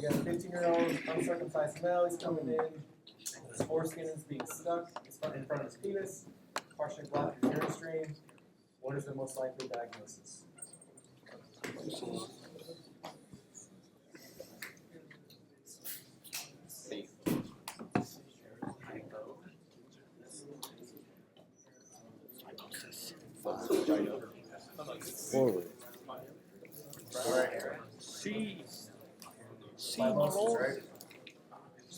You got a 15-year-old uncircumcised male. He's coming in. His foreskin is being stuck in front of his penis, partially blocking his urine stream. What is the most likely diagnosis? Forward. See, Phimosis, right?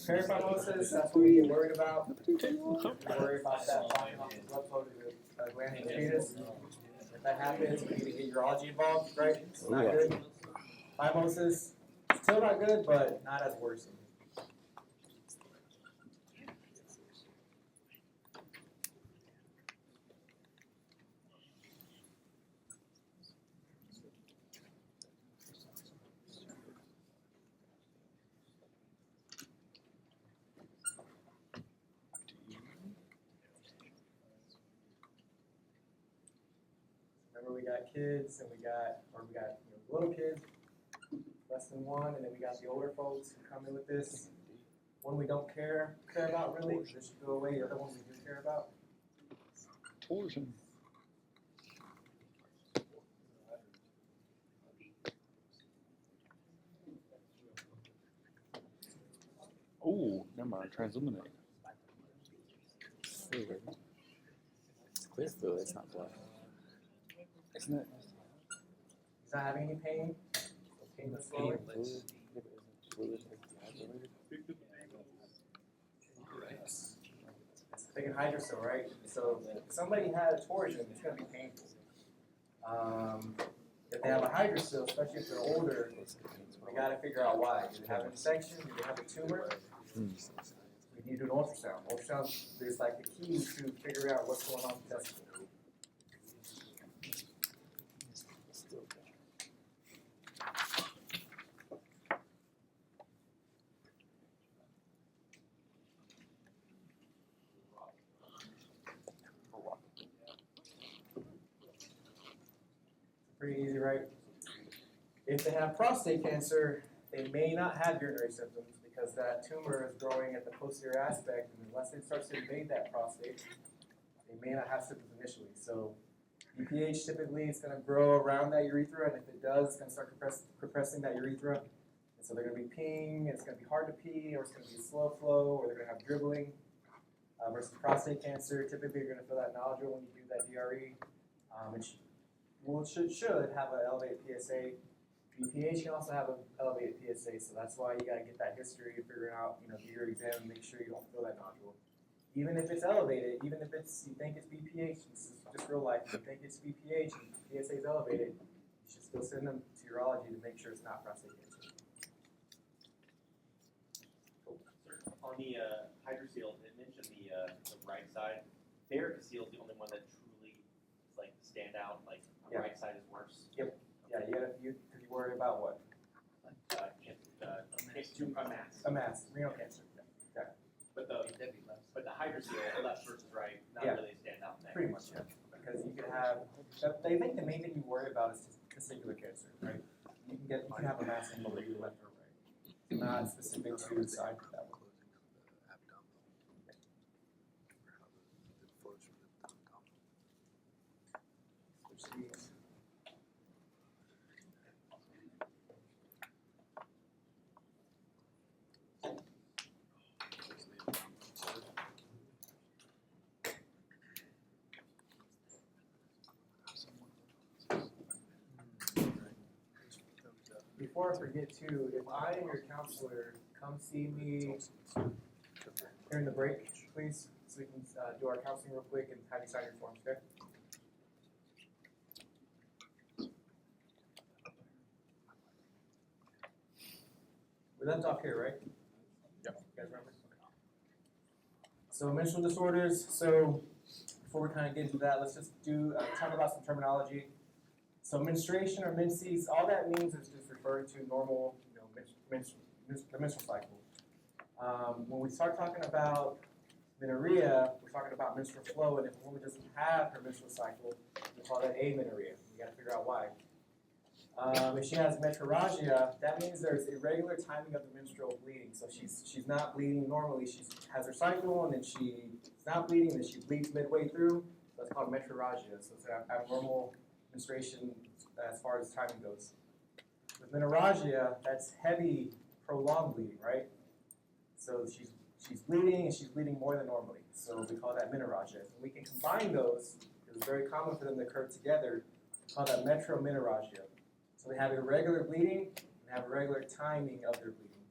Paraphimosis, that's what we get worried about. We worry about that blocking off the blood flow to the gland in the fetus. If that happens, we need to get urology involved, right? It's not good. Phimosis, still not good, but not as worrisome. Remember, we got kids and we got little kids, less than one, and then we got the older folks who come in with this. One we don't care about really, this should go away. The other one we do care about. torsion. Oh, never mind. Transilluminate. Clear fluid, it's not blood. Isn't it? He's not having any pain. Painless flowing. Thinking hydrocele, right? So if somebody had a torsion, it's going to be painful. If they have a hydrocele, especially if they're older, we got to figure out why. Do they have an infection? Do they have a tumor? We need to do an ultrasound. Ultrasound is like the key to figure out what's going on with the testicle. Pretty easy, right? If they have prostate cancer, they may not have urinary symptoms because that tumor is growing at the posterior aspect, and unless it starts to invade that prostate, they may not have symptoms initially. So BPH typically is going to grow around that urethra, and if it does, it's going to start compressing that urethra. And so they're going to be peeing, and it's going to be hard to pee, or it's going to be a slow flow, or they're going to have dribbling. Versus prostate cancer, typically you're going to feel that nodule when you do that DRE. It should have an elevated PSA. BPH can also have an elevated PSA, so that's why you got to get that history of figuring out, do your exam and make sure you don't feel that nodule. Even if it's elevated, even if you think it's BPH, this is just real life, you think it's BPH and PSA is elevated, you should still send them to urology to make sure it's not prostate cancer. Cool. On the hydrocele, it mentioned the right side. Varicocele is the only one that truly is like stand out, like the right side is worse. Yep. Yeah, you worry about what? A mass. A mass, renal cancer. Yeah. But the hydrocele, left versus right, not really stand out in that. Pretty much, yeah. Because you can have, they think the main thing you worry about is testicular cancer, right? You can have a mass in either left or right. It's not specific to the side of that one. Before I forget too, if I am your counselor, come see me during the break, please, so we can do our counseling real quick and have you sign your forms, okay? We left off here, right? Yep. You guys remember? So menstrual disorders. So before we kind of get into that, let's just talk about some terminology. So menstruation or menses, all that means is just referring to normal, the menstrual cycle. When we start talking about menorrhea, we're talking about menstrual flow, and if a woman doesn't have her menstrual cycle, we call that amenorrhea. You got to figure out why. If she has metrorrhagia, that means there's irregular timing of the menstrual bleeding. So she's not bleeding normally. She has her cycle, and then she's not bleeding, and then she bleeds midway through. So it's called metrorrhagia. So it's an abnormal menstruation as far as timing goes. With menorrhagia, that's heavy, prolonged bleeding, right? So she's bleeding, and she's bleeding more than normally. So we call that menorrhagia. And we can combine those, because it's very common for them to occur together. We call that metromenorrhagia. So they have irregular bleeding and have irregular timing of their bleeding.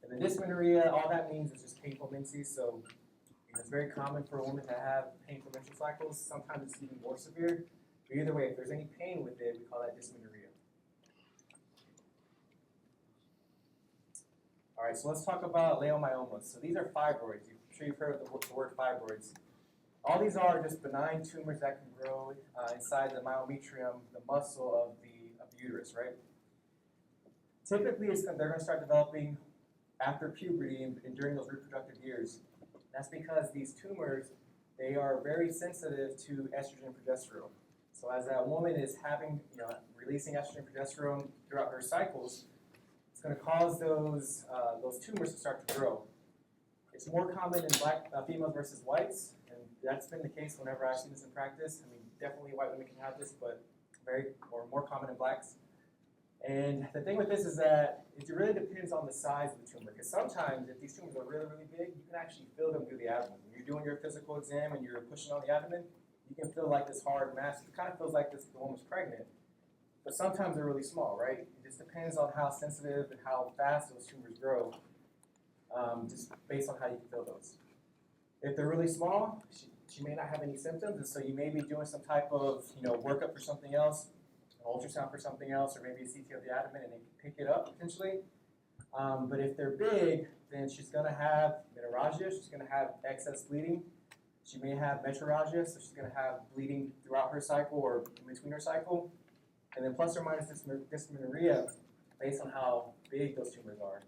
And the dysmenorrhea, all that means is just painful menses. So it's very common for a woman to have painful menstrual cycles. Sometimes it's even more severe. But either way, if there's any pain with it, we call that dysmenorrhea. All right, so let's talk about leiomyomas. So these are fibroids. I'm sure you've heard of the word fibroids. All these are just benign tumors that can grow inside the myometrium, the muscle of the uterus, right? Typically, they're going to start developing after puberty and during those reproductive years. That's because these tumors, they are very sensitive to estrogen and progesterone. So as that woman is releasing estrogen and progesterone throughout her cycles, it's going to cause those tumors to start to grow. It's more common in black females versus whites, and that's been the case whenever I've seen this in practice. I mean, definitely white women can have this, but more common in blacks. And the thing with this is that it really depends on the size of the tumor, because sometimes if these tumors are really, really big, you can actually feel them through the abdomen. When you're doing your physical exam and you're pushing on the abdomen, you can feel like this hard mass. It kind of feels like the woman's pregnant, but sometimes they're really small, right? It just depends on how sensitive and how fast those tumors grow, just based on how you can feel those. If they're really small, she may not have any symptoms, and so you may be doing some type of workup for something else, an ultrasound for something else, or maybe a CT of the abdomen, and they can pick it up potentially. But if they're big, then she's going to have menorrhagia, she's going to have excess bleeding. She may have metrorrhagia, so she's going to have bleeding throughout her cycle or in between her cycle. And then plus or minus dysmenorrhea based on how big those tumors are.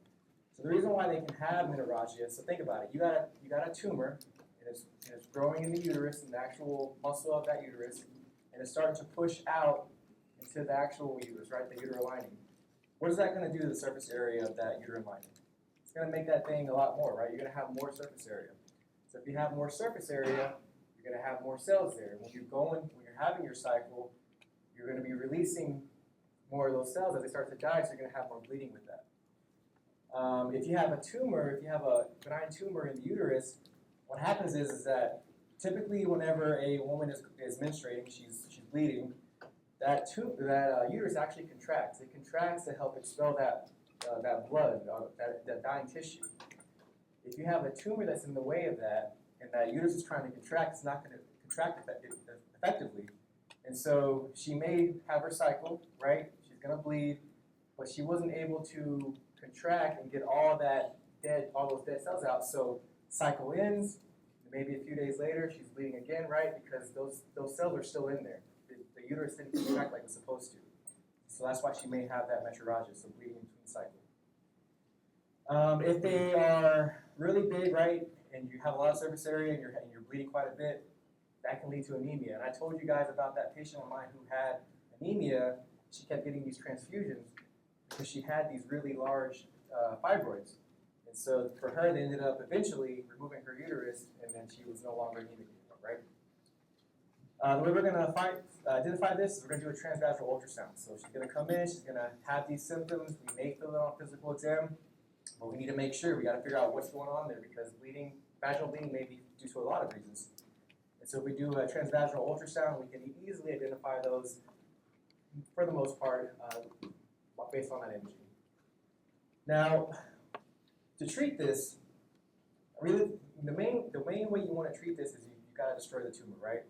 So the reason why they can have menorrhagia, so think about it. You got a tumor, and it's growing in the uterus, in the actual muscle of that uterus, and it's starting to push out into the actual uterus, right, the uterine lining. What is that going to do to the surface area of that uterine lining? It's going to make that thing a lot more, right? You're going to have more surface area. So if you have more surface area, you're going to have more cells there. When you're having your cycle, you're going to be releasing more of those cells as they start to die, so you're going to have more bleeding with that. If you have a tumor, if you have a benign tumor in the uterus, what happens is that typically whenever a woman is menstruating, she's bleeding, that uterus actually contracts. It contracts to help expel that blood, that dying tissue. If you have a tumor that's in the way of that, and that uterus is trying to contract, it's not going to contract effectively. And so she may have her cycle, right? She's going to bleed, but she wasn't able to contract and get all those dead cells out. So cycle ends, maybe a few days later she's bleeding again, right? Because those cells are still in there. The uterus didn't contract like it's supposed to. So that's why she may have that metrorrhagia, so bleeding in between cycles. If they are really big, right, and you have a lot of surface area and you're bleeding quite a bit, that can lead to anemia. And I told you guys about that patient of mine who had anemia. She kept getting these transfusions because she had these really large fibroids. And so for her, they ended up eventually removing her uterus, and then she was no longer anemic anymore, right? The way we're going to identify this is we're going to do a transvaginal ultrasound. So she's going to come in, she's going to have these symptoms. We may feel it on physical exam, but we need to make sure. We got to figure out what's going on there because vaginal bleeding may be due to a lot of reasons. And so if we do a transvaginal ultrasound, we can easily identify those, for the most part, based on that imaging. Now, to treat this, really, the main way you want to treat this is you got to destroy the tumor, right?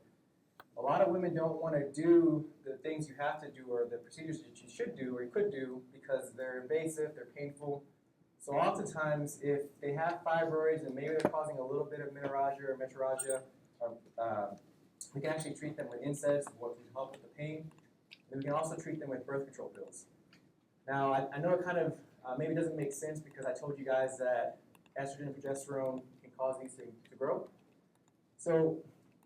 A lot of women don't want to do the things you have to do or the procedures that you should do or you could do because they're invasive, they're painful. So oftentimes, if they have fibroids and maybe they're causing a little bit of menorrhagia or metrorrhagia, we can actually treat them with NSAIDs, what can help with the pain. And we can also treat them with birth control pills. Now, I know it kind of maybe doesn't make sense because I told you guys that estrogen and progesterone can cause these things to grow. So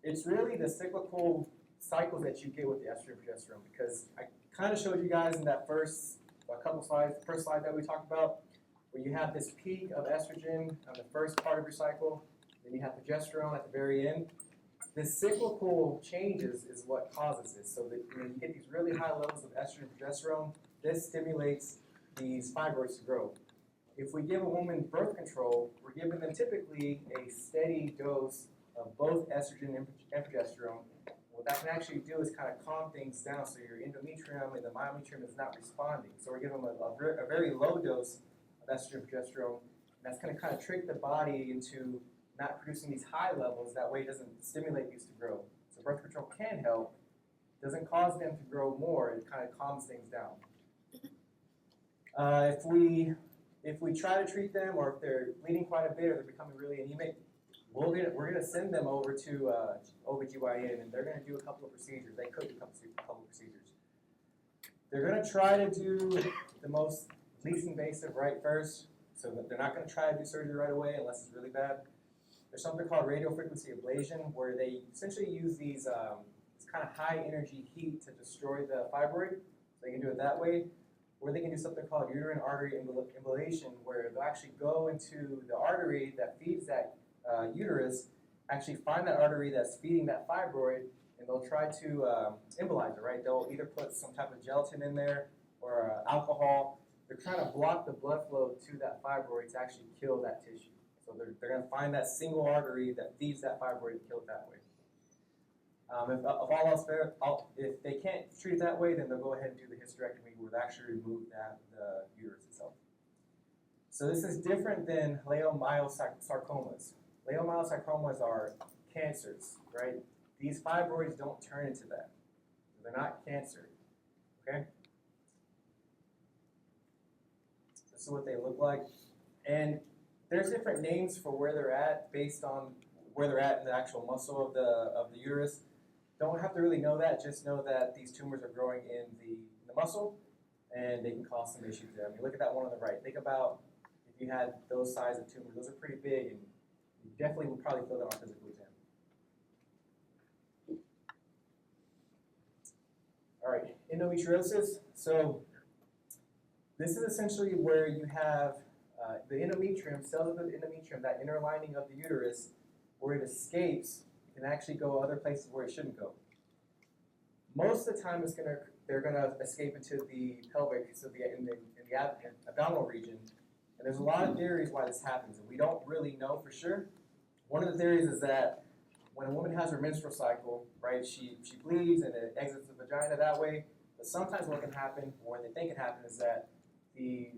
it's really the cyclical cycles that you get with the estrogen and progesterone because I kind of showed you guys in that first slide that we talked about, where you have this peak of estrogen on the first part of your cycle, then you have progesterone at the very end. This cyclical changes is what causes this. So that when you get these really high levels of estrogen and progesterone, this stimulates these fibroids to grow. If we give a woman birth control, we're giving them typically a steady dose of both estrogen and progesterone. What that can actually do is kind of calm things down so your endometrium and the myometrium is not responding. So we're giving them a very low dose of estrogen and progesterone. And that's going to kind of trick the body into not producing these high levels. That way it doesn't stimulate these to grow. So birth control can help. It doesn't cause them to grow more. It kind of calms things down. If we try to treat them, or if they're bleeding quite a bit or they're becoming really anemic, we're going to send them over to OBGYN, and they're going to do a couple of procedures. They could do a couple of procedures. They're going to try to do the least invasive right first, so that they're not going to try to do surgery right away unless it's really bad. There's something called radiofrequency ablation, where they essentially use these this kind of high energy heat to destroy the fibroid. So they can do it that way. Or they can do something called uterine artery embolization, where they'll actually go into the artery that feeds that uterus, actually find that artery that's feeding that fibroid, and they'll try to embolize it, right? They'll either put some type of gelatin in there or alcohol. They're trying to block the blood flow to that fibroid to actually kill that tissue. So they're going to find that single artery that feeds that fibroid and kill it that way. If all else fair, if they can't treat it that way, then they'll go ahead and do the hysterectomy, where they actually remove the uterus itself. So this is different than leiomyosarcomas. Leiomyosarcomas are cancers, right? These fibroids don't turn into that. They're not cancer, okay? This is what they look like. And there's different names for where they're at based on where they're at in the actual muscle of the uterus. Don't have to really know that, just know that these tumors are growing in the muscle, and they can cause some issues there. I mean, look at that one on the right. Think about if you had those size of tumors. Those are pretty big, and you definitely would probably feel that on physical exam. All right, endometriosis. So this is essentially where you have the endometrium, cells of the endometrium, that inner lining of the uterus, where it escapes. Can actually go other places where it shouldn't go. Most of the time, they're gonna escape into the pelvic, so in the abdominal region. And there's a lot of theories why this happens, and we don't really know for sure. One of the theories is that when a woman has her menstrual cycle, right, she bleeds and it exits the vagina that way. But sometimes what can happen, or what they think can happen, is that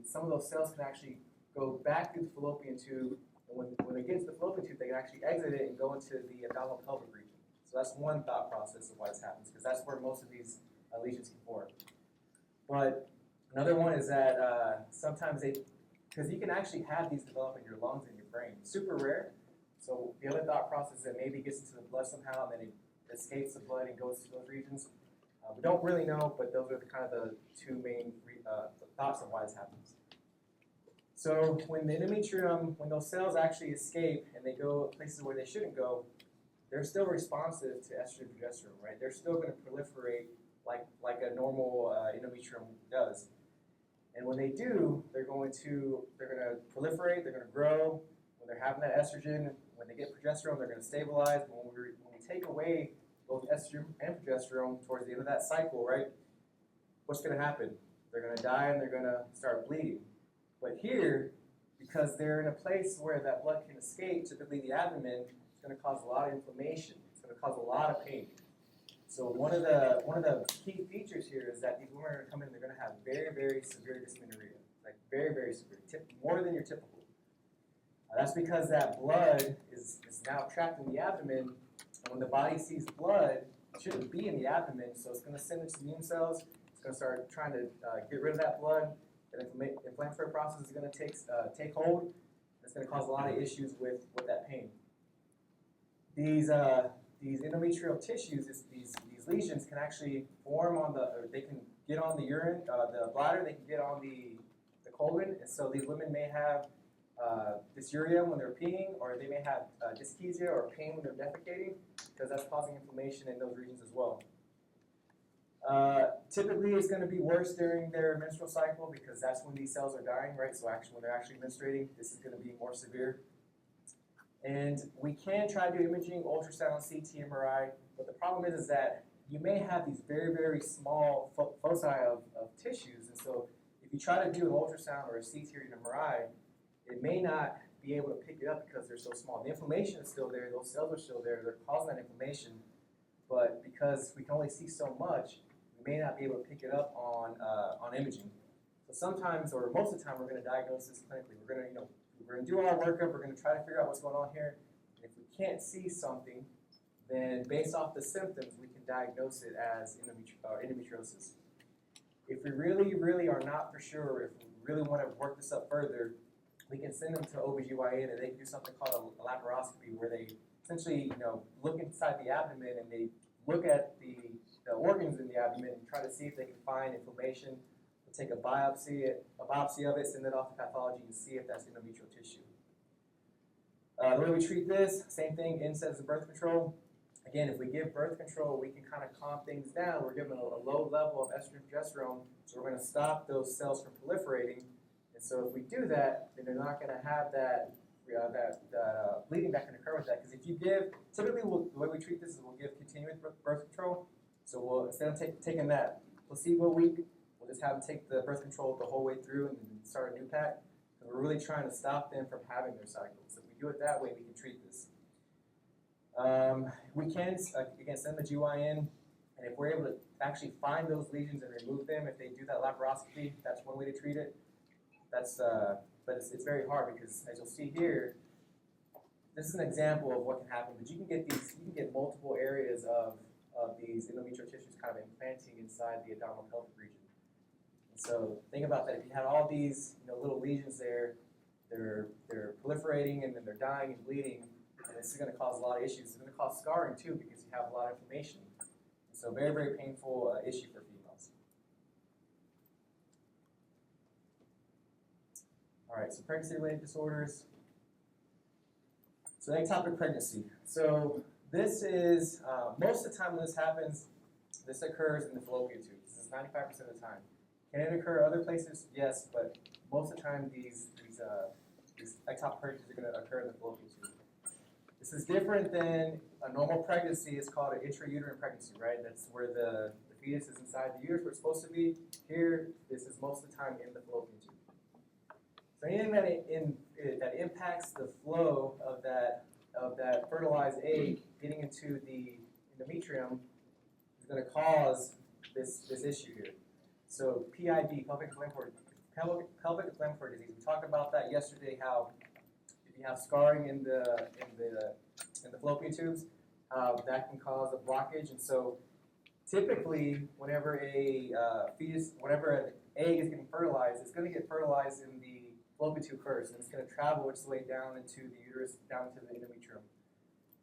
some of those cells can actually go back through the fallopian tube. And when they get into the fallopian tube, they can actually exit it and go into the abdominal pelvic region. So that's one thought process of why this happens, because that's where most of these lesions can form. But another one is that sometimes because you can actually have these develop in your lungs and your brain. Super rare. So the other thought process is that maybe it gets into the blood somehow, and then it escapes the blood and goes to those regions. We don't really know, but those are kind of the two main thoughts of why this happens. So when the endometrium, when those cells actually escape and they go places where they shouldn't go, they're still responsive to estrogen and progesterone, right? They're still going to proliferate like a normal endometrium does. And when they do, they're going to proliferate, they're going to grow. When they're having that estrogen, when they get progesterone, they're going to stabilize. But when we take away both estrogen and progesterone towards the end of that cycle, right, what's going to happen? They're going to die and they're going to start bleeding. But here, because they're in a place where that blood can escape, typically the abdomen, it's going to cause a lot of inflammation. It's going to cause a lot of pain. So one of the key features here is that these women are going to come in and they're going to have very, very severe dysmenorrhea, like very, very severe, more than your typical. That's because that blood is now trapped in the abdomen, and when the body sees blood, it shouldn't be in the abdomen, so it's going to send its immune cells. It's going to start trying to get rid of that blood. The inflammatory process is going to take hold. It's going to cause a lot of issues with that pain. These endometrial tissues, these lesions can actually form or they can get on the urine, the bladder. They can get on the colon, and so these women may have dysuria when they're peeing, or they may have dyschezia or pain when they're defecating, because that's causing inflammation in those regions as well. Typically, it's going to be worse during their menstrual cycle because that's when these cells are dying, right? So actually, when they're actually menstruating, this is going to be more severe. And we can try to do imaging, ultrasound, CT, MRI, but the problem is that you may have these very, very small foci of tissues, and so if you try to do an ultrasound or a CT or an MRI, it may not be able to pick it up because they're so small. The inflammation is still there, those cells are still there, they're causing that inflammation, but because we can only see so much, we may not be able to pick it up on imaging. So sometimes, or most of the time, we're going to diagnose this clinically. We're going to do our workup, we're going to try to figure out what's going on here. And if we can't see something, then based off the symptoms, we can diagnose it as endometriosis. If we really, really are not for sure, if we really want to work this up further, we can send them to OBGYN and they can do something called a laparoscopy where they essentially, look inside the abdomen and they look at the organs in the abdomen and try to see if they can find inflammation. They'll take a biopsy of it, send it off to pathology and see if that's endometrial tissue. The way we treat this, same thing, NSAIDs and birth control. Again, if we give birth control, we can kind of calm things down. We're giving a low level of estrogen and progesterone, so we're going to stop those cells from proliferating. And so if we do that, then they're not going to have that bleeding that can occur with that. Because if you give, typically the way we treat this is we'll give continuous birth control. So we'll, instead of taking that placebo week, we'll just have them take the birth control the whole way through and then start a new pack. And we're really trying to stop them from having their cycles. If we do it that way, we can treat this. We can, again, send the GYN, and if we're able to actually find those lesions and remove them, if they do that laparoscopy, that's one way to treat it. But it's very hard because, as you'll see here, this is an example of what can happen. But you can get multiple areas of these endometrial tissues kind of implanting inside the abdominal pelvic region. And so think about that. If you had all these little lesions there, they're proliferating and then they're dying and bleeding. And this is going to cause a lot of issues. It's going to cause scarring too because you have a lot of inflammation. So very, very painful issue for females. All right, so pregnancy-related disorders. So ectopic pregnancy. So this is, most of the time when this happens, this occurs in the fallopian tube. This is 95% of the time. Can it occur other places? Yes, but most of the time these ectopic pregnancies are going to occur in the fallopian tube. This is different than a normal pregnancy. It's called an intrauterine pregnancy, right? That's where the fetus is inside the uterus where it's supposed to be. Here, this is most of the time in the fallopian tube. So anything that impacts the flow of that fertilized egg getting into the endometrium is going to cause this issue here. So PID, pelvic inflammatory disease. We talked about that yesterday. How if you have scarring in the fallopian tubes, that can cause a blockage. And so typically, whenever whenever an egg is getting fertilized, it's going to get fertilized in the fallopian tube first, and it's going to travel its way down into the uterus, down into the endometrium.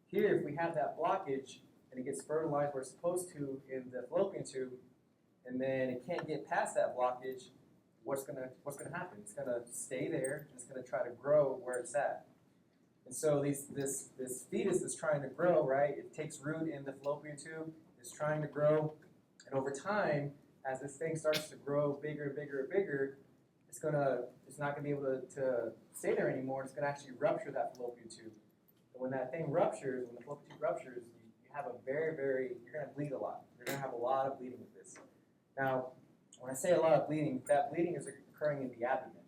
Here, if we have that blockage and it gets fertilized where it's supposed to in the fallopian tube, and then it can't get past that blockage, what's going to happen? It's going to stay there, and it's going to try to grow where it's at. And so this fetus is trying to grow, right? It takes root in the fallopian tube, it's trying to grow, and over time, as this thing starts to grow bigger and bigger and bigger, it's not going to be able to stay there anymore. It's going to actually rupture that fallopian tube. And when that thing ruptures, when the fallopian tube ruptures, you have you're going to bleed a lot. You're going to have a lot of bleeding with this. Now, when I say a lot of bleeding, that bleeding is occurring in the abdomen.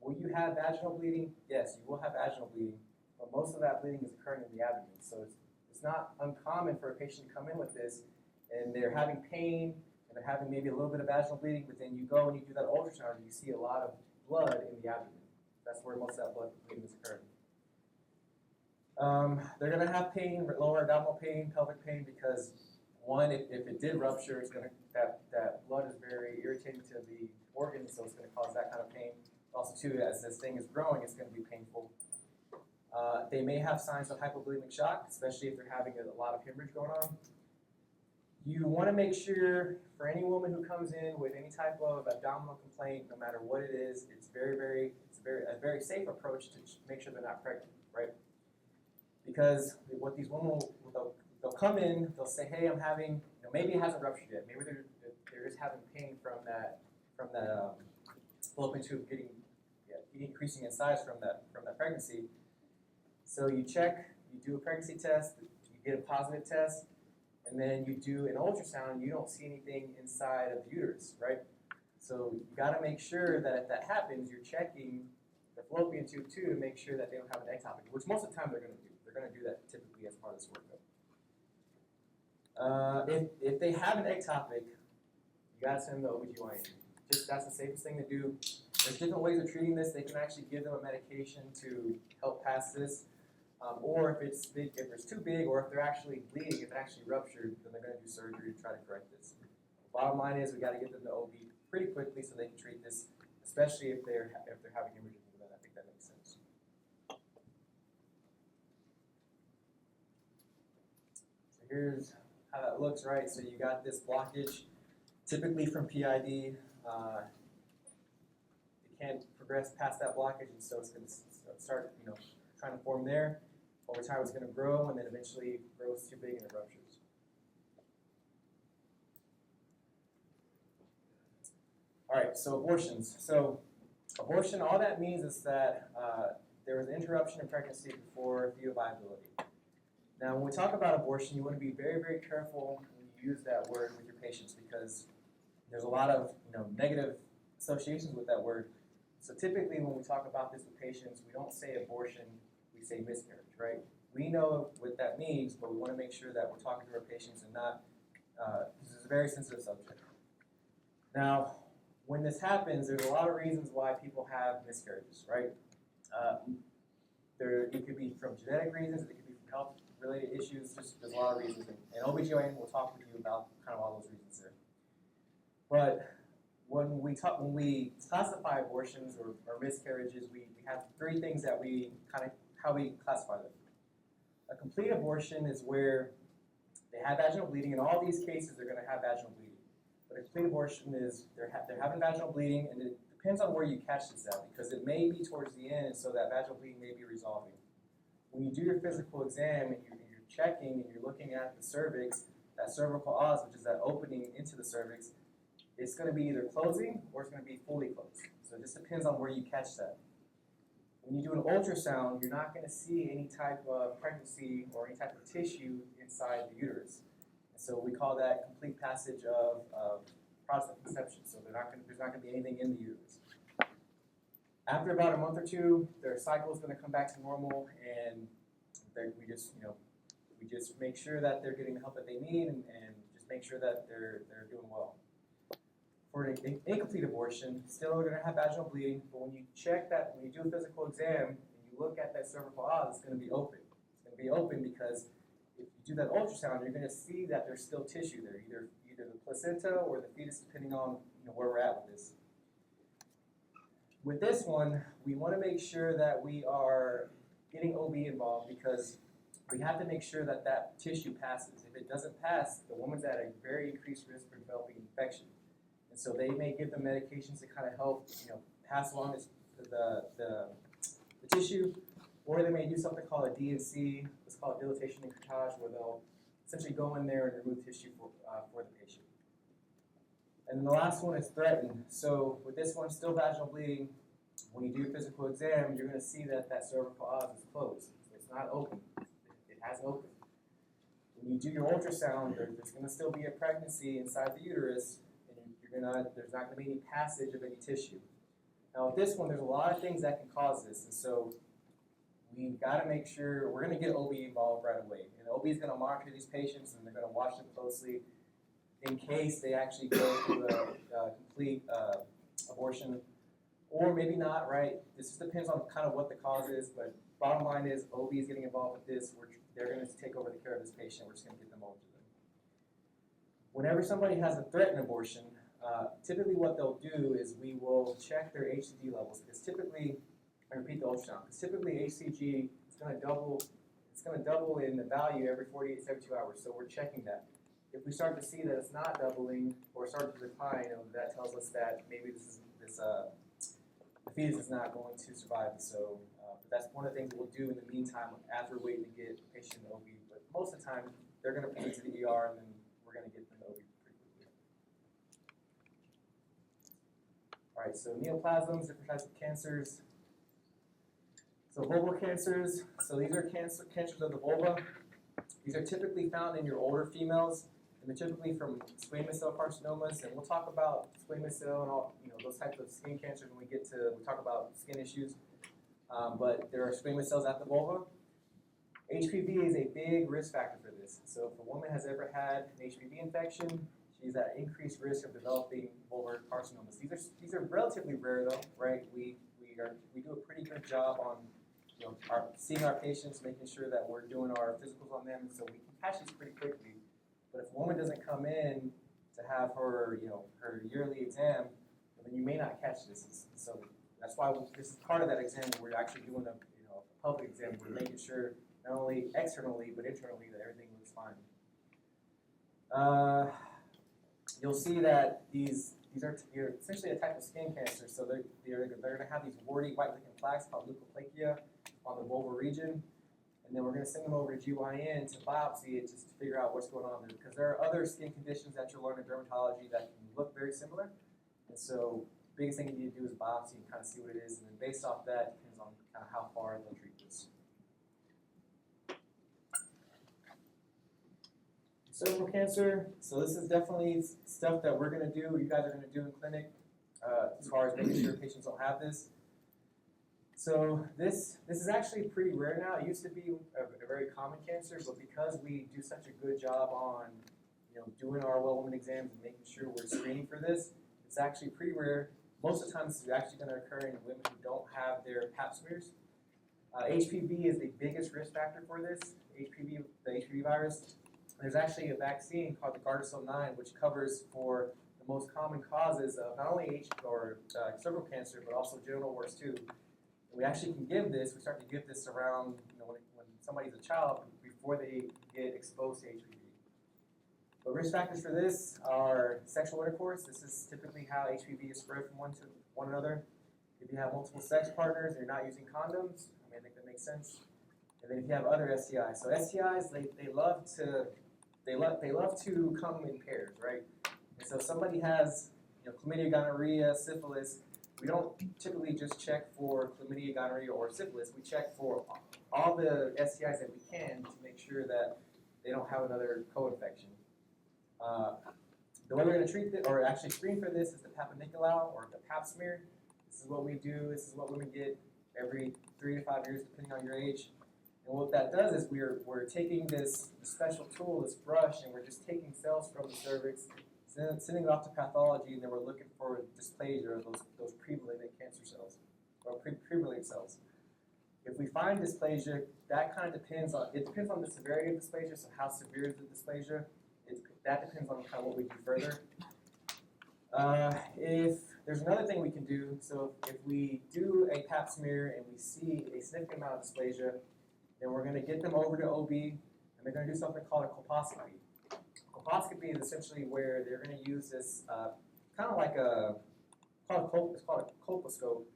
Will you have vaginal bleeding? Yes, you will have vaginal bleeding, but most of that bleeding is occurring in the abdomen. So it's not uncommon for a patient to come in with this, and they're having pain, and they're having maybe a little bit of vaginal bleeding, but then you go and you do that ultrasound, and you see a lot of blood in the abdomen. That's where most of that blood bleeding is occurring. They're going to have pain, lower abdominal pain, pelvic pain, because one, if it did rupture, that blood is very irritating to the organs, so it's going to cause that kind of pain. Also, too, as this thing is growing, it's going to be painful. They may have signs of hypovolemic shock, especially if they're having a lot of hemorrhage going on. You want to make sure, for any woman who comes in with any type of abdominal complaint, no matter what it is, it's a very safe approach to make sure they're not pregnant, right? Because what these women they'll come in, they'll say, hey, I'm having, maybe it hasn't ruptured yet. Maybe you're just having pain from that fallopian tube increasing in size from that pregnancy. So you check, you do a pregnancy test, you get a positive test, and then you do an ultrasound, and you don't see anything inside of the uterus, right? So you got to make sure that if that happens, you're checking the fallopian tube too to make sure that they don't have an ectopic, which most of the time they're going to do. They're going to do that typically as part of this workup. If they have an ectopic, you got to send them to OBGYN. That's the safest thing to do. There's different ways of treating this. They can actually give them a medication to help pass this. Or if it's too big, or if they're actually bleeding, if it actually ruptured, then they're going to do surgery to try to correct this. Bottom line is we got to get them to OB pretty quickly so they can treat this, especially if they're having hemorrhaging. Then I think that makes sense. So here's how that looks, right? So you got this blockage, typically from PID. It can't progress past that blockage, and so it's going to start, trying to form there. Over time, it's going to grow, and then eventually grows too big and it ruptures. All right, so abortions. So abortion, all that means is that there was an interruption in pregnancy before fetal viability. Now, when we talk about abortion, you want to be very, very careful when you use that word with your patients because there's a lot of negative associations with that word. So typically, when we talk about this with patients, we don't say abortion, we say miscarriage, right? We know what that means, but we want to make sure that we're talking to our patients and not, this is a very sensitive subject. Now, when this happens, there's a lot of reasons why people have miscarriages, right? It could be from genetic reasons, it could be from health-related issues, there's a lot of reasons. And OBGYN will talk with you about kind of all those reasons there. But when we classify abortions or miscarriages, we have three things that how we classify them. A complete abortion is where they have vaginal bleeding. In all these cases, they're going to have vaginal bleeding. But a complete abortion is they're having vaginal bleeding, and it depends on where you catch this at, because it may be towards the end, and so that vaginal bleeding may be resolving. When you do your physical exam and you're checking and you're looking at the cervix, that cervical os, which is that opening into the cervix, it's going to be either closing or it's going to be fully closed. So it just depends on where you catch that. When you do an ultrasound, you're not going to see any type of pregnancy or any type of tissue inside the uterus. And so we call that complete passage of Protestant conception. So there's not going to be anything in the uterus. After about a month or two, their cycle is going to come back to normal, and we just make sure that they're getting the help that they need, and just make sure that they're doing well. For an incomplete abortion, still they're going to have vaginal bleeding, but when you check that, when you do a physical exam and you look at that cervical os, it's going to be open. It's going to be open because if you do that ultrasound, you're going to see that there's still tissue there, either the placenta or the fetus, depending on where we're at with this. With this one, we want to make sure that we are getting OB involved because we have to make sure that that tissue passes. If it doesn't pass, the woman's at a very increased risk for developing infection. And so they may give them medications to kind of help, pass along the tissue, or they may do something called a D&C, it's called dilatation and curettage, where they'll essentially go in there and remove tissue for the patient. And then the last one is threatened. So with this one, still vaginal bleeding, when you do a physical exam, you're going to see that cervical os is closed. It's not open. It hasn't opened. When you do your ultrasound, there's going to still be a pregnancy inside the uterus, and there's not going to be any passage of any tissue. Now with this one, there's a lot of things that can cause this, and so we've got to make sure we're going to get OB involved right away. And OB is going to monitor these patients, and they're going to watch them closely in case they actually go through a complete abortion, or maybe not, right? This just depends on kind of what the cause is, but bottom line is OB is getting involved with this. They're going to take over the care of this patient. We're just going to get them over to them. Whenever somebody has a threatened abortion, typically what they'll do is we will check their HCG levels, because typically, I repeat the ultrasound, because typically HCG is going to double. It's going to double in the value every 48 to 72 hours. So we're checking that. If we start to see that it's not doubling or start to decline, that tells us that maybe the fetus is not going to survive. So but that's one of the things we'll do in the meantime as we're waiting to get the patient to OB. But most of the time, they're going to present to the ER, and then we're going to get them to OB pretty quickly. Alright, so neoplasms, different types of cancers. So vulval cancers, so these are cancers of the vulva. These are typically found in your older females, and they're typically from squamous cell carcinomas, and we'll talk about squamous cell and all, those types of skin cancers when we talk about skin issues. But there are squamous cells at the vulva. HPV is a big risk factor for this. So if a woman has ever had an HPV infection, she's at increased risk of developing vulvar carcinomas. These are relatively rare though, right? We do a pretty good job on seeing our patients, making sure that we're doing our physicals on them, so we can catch these pretty quickly. But if a woman doesn't come in to have her her yearly exam, then you may not catch this. So that's why this is part of that exam. We're actually doing a public exam. We're making sure not only externally but internally that everything looks fine. You'll see that these are essentially a type of skin cancer. So they're going to have these warty white-looking plaques called leukoplakia on the vulvar region, and then we're going to send them over to GYN to biopsy it just to figure out what's going on there. Because there are other skin conditions that you'll learn in dermatology that can look very similar, and so the biggest thing you need to do is biopsy and kind of see what it is, and then based off that depends on kind of how far they'll treat this. Cervical cancer, so this is definitely stuff that we're going to do, you guys are going to do in clinic as far as making sure patients don't have this. So this is actually pretty rare now. It used to be a very common cancer, but because we do such a good job on doing our well woman exams and making sure we're screening for this, it's actually pretty rare. Most of the time this is actually going to occur in women who don't have their pap smears. HPV is the biggest risk factor for this, the HPV virus. There's actually a vaccine called the Gardasil 9, which covers for the most common causes of not only cervical cancer, but also genital warts too. And we actually can give this, we start to give this around when somebody's a child before they get exposed to HPV. But risk factors for this are sexual intercourse. This is typically how HPV is spread from one to one another. If you have multiple sex partners and you're not using condoms, I think that makes sense. And then if you have other STIs. So STIs, they love to come in pairs, right? And so if somebody has chlamydia, gonorrhea, syphilis, we don't typically just check for chlamydia, gonorrhea, or syphilis. We check for all the STIs that we can to make sure that they don't have another co-infection. The way we're going to treat it, or actually screen for this, is the Papa Nicolau or the Pap smear. This is what we do. This is what women get every 3 to 5 years, depending on your age. And what that does is we're taking this special tool, this brush, and we're just taking cells from the cervix, sending it off to pathology, and then we're looking for dysplasia, those premalignant cancer cells, or premalignant cells. If we find dysplasia, that kind of depends on the severity of dysplasia, so how severe is the dysplasia? That depends on kind of what we do further. If there's another thing we can do, so if we do a pap smear and we see a significant amount of dysplasia, then we're going to get them over to OB, and they're going to do something called a colposcopy. Colposcopy is essentially where they're going to use this kind of like it's called a colposcope,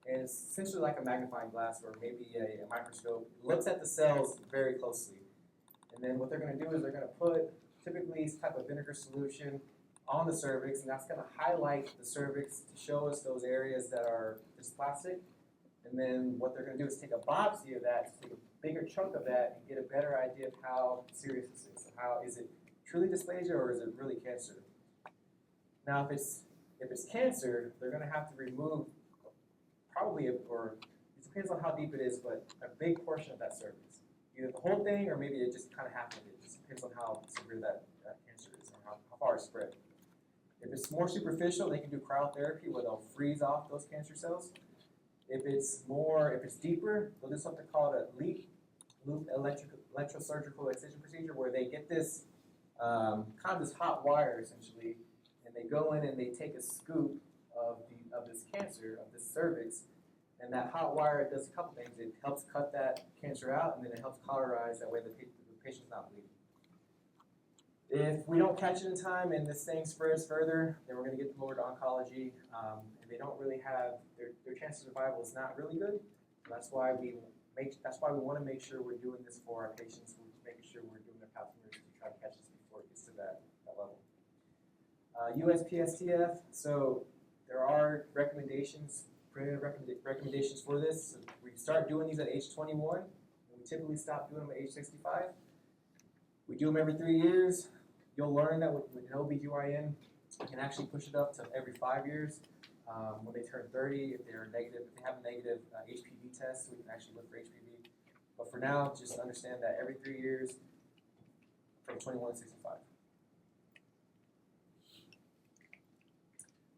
and it's essentially like a magnifying glass or maybe a microscope. It looks at the cells very closely, and then what they're going to do is they're going to put typically some type of vinegar solution on the cervix, and that's going to highlight the cervix to show us those areas that are dysplastic. And then what they're going to do is take a biopsy of that, take a bigger chunk of that, and get a better idea of how serious this is. So how is it truly dysplasia or is it really cancer? Now, if it's cancer, they're going to have to remove or it depends on how deep it is, but a big portion of that cervix, either the whole thing or maybe it just kind of half of it. It just depends on how severe that cancer is and how far it's spread. If it's more superficial, they can do cryotherapy where they'll freeze off those cancer cells. If it's deeper, they'll do something called a loop electrosurgical excision procedure, where they get this kind of this hot wire essentially, and they go in and they take a scoop of this cancer, of this cervix, and that hot wire does a couple things. It helps cut that cancer out, and then it helps cauterize, that way the patient's not bleeding. If we don't catch it in time and this thing spreads further, then we're going to get them over to oncology, and they don't really have, their chance of survival is not really good. So that's why we want to make sure we're doing this for our patients, we're making sure we're doing their pap smears to try to catch this before it gets to that level. USPSTF, so there are recommendations, recommendations for this. So we start doing these at age 21, and we typically stop doing them at age 65. We do them every 3 years. You'll learn that with an OBGYN, you can actually push it up to every 5 years. When they turn 30, if they have a negative HPV test, we can actually look for HPV. But for now, just understand that every 3 years, from 21 to 65.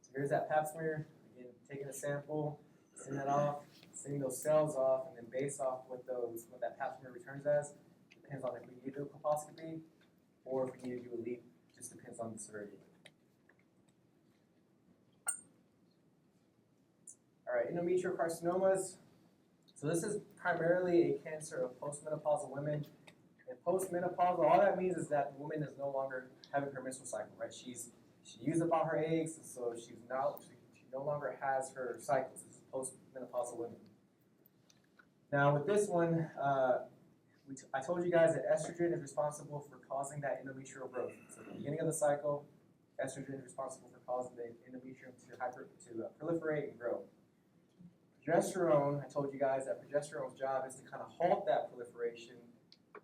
So here's that pap smear. Again, taking a sample, sending that off, sending those cells off, and then based off what that pap smear returns as, depends on if we need to do a colposcopy or if we need to do a leap. Just depends on the severity. All right, endometrial carcinomas. So this is primarily a cancer of postmenopausal women. And postmenopausal, all that means is that the woman is no longer having her menstrual cycle, right? She used up all her eggs, and so she no longer has her cycles. This is postmenopausal women. Now with this one, I told you guys that estrogen is responsible for causing that endometrial growth. So at the beginning of the cycle, estrogen is responsible for causing the endometrium to proliferate and grow. Progesterone, I told you guys that progesterone's job is to kind of halt that proliferation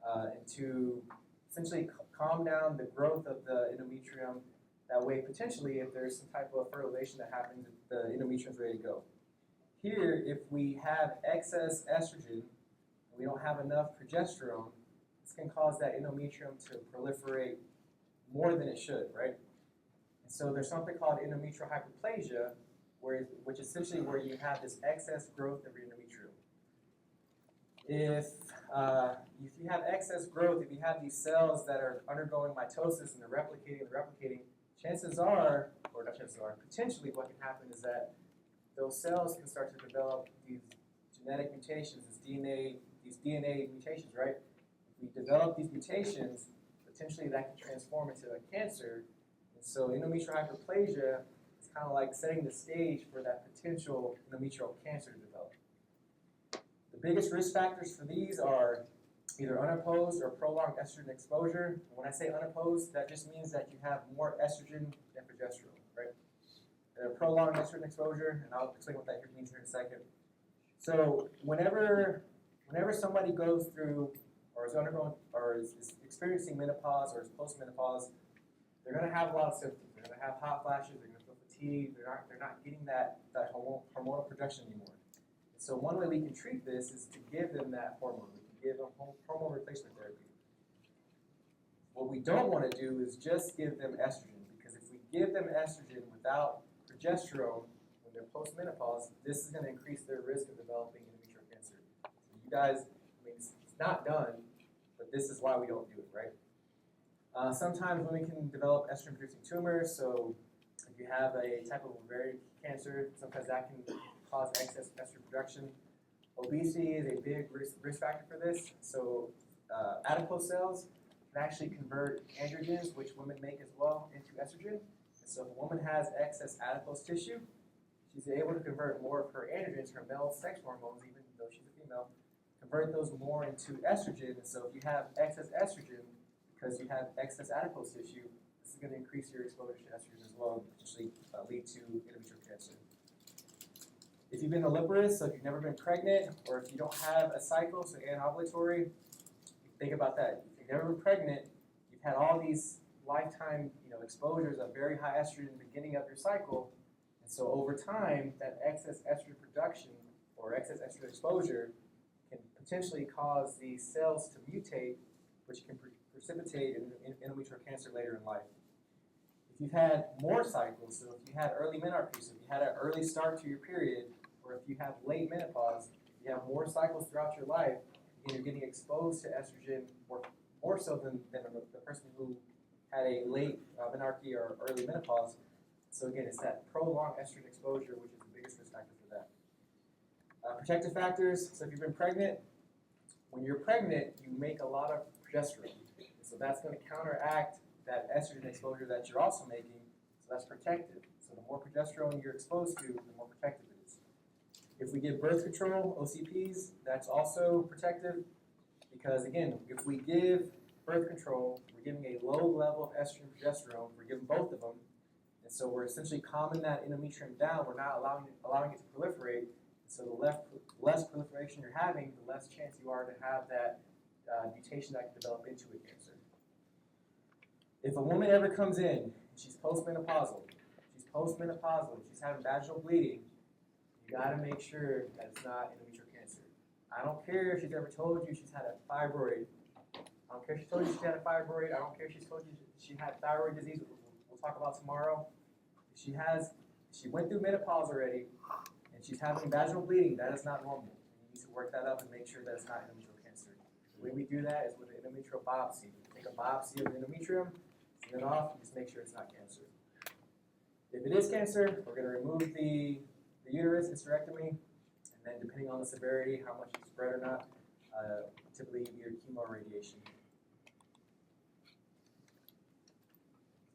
and to essentially calm down the growth of the endometrium. That way, potentially, if there's some type of fertilization that happens, the endometrium's ready to go. Here, if we have excess estrogen, and we don't have enough progesterone, this can cause that endometrium to proliferate more than it should, right? And so there's something called endometrial hyperplasia, which is essentially where you have this excess growth of your endometrium. If you have excess growth, if you have these cells that are undergoing mitosis and they're replicating, chances are, or not chances are, potentially what can happen is that those cells can start to develop these genetic mutations, these DNA mutations, right? If we develop these mutations, potentially that can transform into a cancer. And so endometrial hyperplasia is kind of like setting the stage for that potential endometrial cancer to develop. The biggest risk factors for these are either unopposed or prolonged estrogen exposure. And when I say unopposed, that just means that you have more estrogen than progesterone, right? Prolonged estrogen exposure, and I'll explain what that means here in a second. So whenever somebody goes through or is undergoing or is experiencing menopause or is postmenopause, they're going to have a lot of symptoms. They're going to have hot flashes. They're going to feel fatigued. They're not getting that hormonal production anymore. And so one way we can treat this is to give them that hormone. We can give them hormone replacement therapy. What we don't want to do is just give them estrogen, because if we give them estrogen without progesterone when they're postmenopause, this is going to increase their risk of developing endometrial cancer. So you guys, I mean, it's not done, but this is why we don't do it, right? Sometimes women can develop estrogen-producing tumors. So if you have a type of ovarian cancer, sometimes that can cause excess estrogen production. Obesity is a big risk factor for this. So adipose cells can actually convert androgens, which women make as well, into estrogen. And so if a woman has excess adipose tissue, she's able to convert more of her androgens, her male sex hormones, even though she's a female, convert those more into estrogen. And so if you have excess estrogen, because you have excess adipose tissue, this is going to increase your exposure to estrogen as well, and potentially lead to endometrial cancer. If you've been nulliparous, so if you've never been pregnant, or if you don't have a cycle, so anovulatory, think about that. If you've never been pregnant, you've had all these lifetime, exposures of very high estrogen in the beginning of your cycle, and so over time, that excess estrogen production or excess estrogen exposure can potentially cause these cells to mutate, which can precipitate endometrial cancer later in life. If you've had more cycles, so if you had early menarche, so if you had an early start to your period, or if you have late menopause, you have more cycles throughout your life, and you're getting exposed to estrogen more so than the person who had a late menarche or early menopause. So again, it's that prolonged estrogen exposure, which is the biggest risk factor for that. Protective factors, so if you've been pregnant, when you're pregnant, you make a lot of progesterone. So that's going to counteract that estrogen exposure that you're also making, so that's protective. So the more progesterone you're exposed to, the more protective it is. If we give birth control, OCPs, that's also protective, because again, if we give birth control, we're giving a low level of estrogen and progesterone, we're giving both of them, And so we're essentially calming that endometrium down. We're not allowing it to proliferate. So the less proliferation you're having, the less chance you are to have that mutation that can develop into a cancer. If a woman ever comes in, she's postmenopausal, she's having vaginal bleeding, you gotta make sure that it's not endometrial cancer. I don't care if she's ever told you she's had a fibroid. I don't care if she told you she had a fibroid. I don't care if she's told you she had thyroid disease, we'll talk about tomorrow. If she went through menopause already, and she's having vaginal bleeding, that is not normal. You need to work that up and make sure that it's not endometrial cancer. The way we do that is with an endometrial biopsy. Take a biopsy of the endometrium, send it off, and just make sure it's not cancer. If it is cancer, we're going to remove the uterus, hysterectomy, and then depending on the severity, how much it's spread or not, typically either chemo or radiation.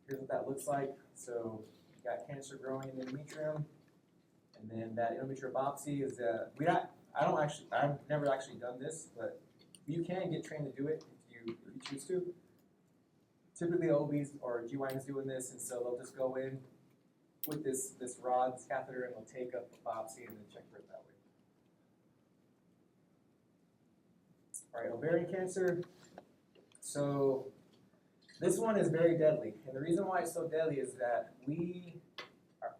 Here's what that looks like. So you got cancer growing in the endometrium, and then that endometrial biopsy is I've never actually done this, but you can get trained to do it if you choose to. Typically OBs or GYNs doing this, and so they'll just go in with this rod, this catheter, and they'll take up a biopsy and then check for it that way. All right, ovarian cancer. So this one is very deadly, and the reason why it's so deadly is that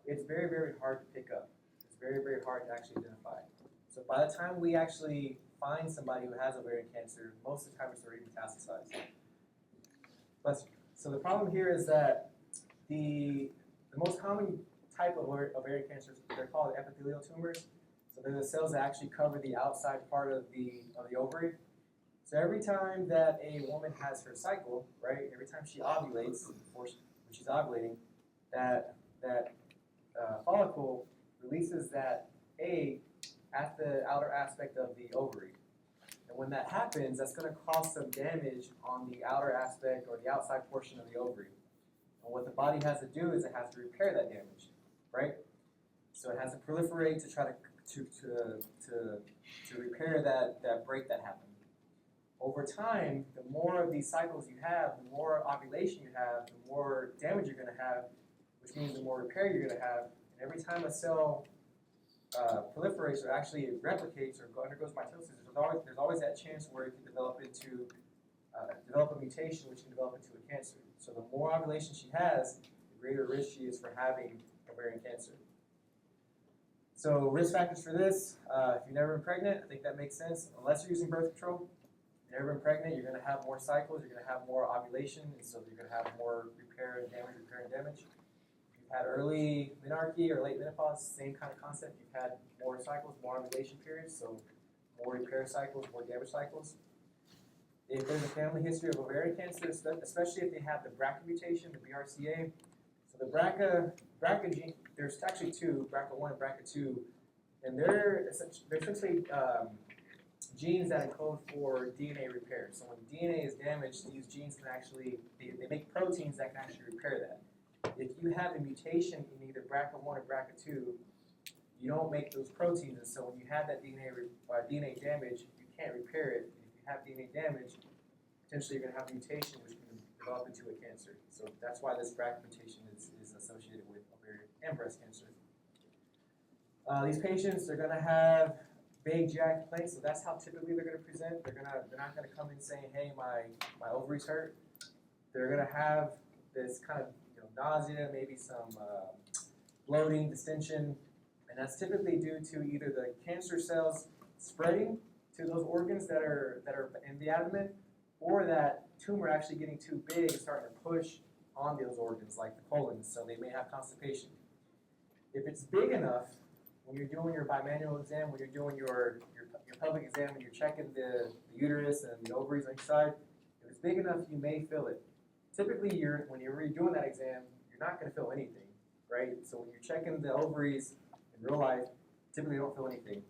it's very, very hard to pick up. It's very, very hard to actually identify. So by the time we actually find somebody who has ovarian cancer, most of the time it's already metastasized. So the problem here is that the most common type of ovarian cancers, they're called epithelial tumors. So they're the cells that actually cover the outside part of the ovary. So every time that a woman has her cycle, right, every time she ovulates, when she's ovulating, that follicle releases that egg at the outer aspect of the ovary. And when that happens, that's going to cause some damage on the outer aspect or the outside portion of the ovary. And what the body has to do is it has to repair that damage, right? So it has to proliferate to try to repair that break that happened. Over time, the more of these cycles you have, the more ovulation you have, the more damage you're going to have, which means the more repair you're going to have. And every time a cell proliferates or actually replicates or undergoes mitosis, there's always that chance where it can develop a mutation which can develop into a cancer. So the more ovulation she has, the greater risk she is for having ovarian cancer. So risk factors for this, if you've never been pregnant, I think that makes sense. Unless you're using birth control, if you've never been pregnant, you're going to have more cycles, you're going to have more ovulation, and so you're going to have more repair and damage. If you've had early menarche or late menopause, same kind of concept. You've had more cycles, more ovulation periods, so more repair cycles, more damage cycles. If there's a family history of ovarian cancer, especially if they have the BRCA mutation, the BRCA. So the BRCA gene, there's actually two, BRCA1 and BRCA2, and they're essentially genes that encode for DNA repair. So when DNA is damaged, these genes can actually, they make proteins that can actually repair that. If you have a mutation in either BRCA1 or BRCA2, you don't make those proteins, and so when you have that DNA damage, you can't repair it. If you have DNA damage, potentially you're going to have a mutation which can develop into a cancer. So that's why this BRCA mutation is associated with ovarian and breast cancer. These patients, they're going to have vague GI complaints, so that's how typically they're going to present. They're not going to come in saying, "Hey, my ovaries hurt." They're going to have this kind of nausea, maybe some bloating, distension. And that's typically due to either the cancer cells spreading to those organs that are in the abdomen, or that tumor actually getting too big and starting to push on those organs, like the colon, so they may have constipation. If it's big enough, when you're doing your bimanual exam, when you're doing your pelvic exam, when you're checking the uterus and the ovaries on each side, if it's big enough, you may feel it. Typically, when you're doing that exam, you're not going to feel anything, right? So when you're checking the ovaries, in real life, typically you don't feel anything.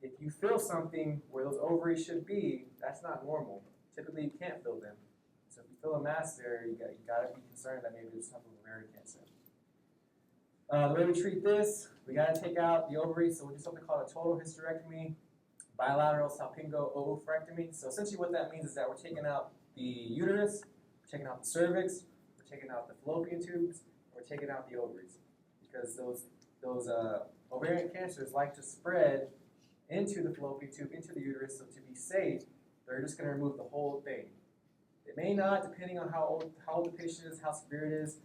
If you feel something where those ovaries should be, that's not normal. Typically you can't feel them. So if you feel a mass there, you got to be concerned that maybe there's something with ovarian cancer. The way we treat this, we got to take out the ovaries, so we do something called a total hysterectomy, bilateral salpingo oophorectomy. So essentially what that means is that we're taking out the uterus, we're taking out the cervix, we're taking out the fallopian tubes, we're we're taking out the ovaries. Because those ovarian cancers like to spread into the fallopian tube, into the uterus, so to be safe, they're just gonna remove the whole thing. They may not, depending on how old the patient is, how severe it is,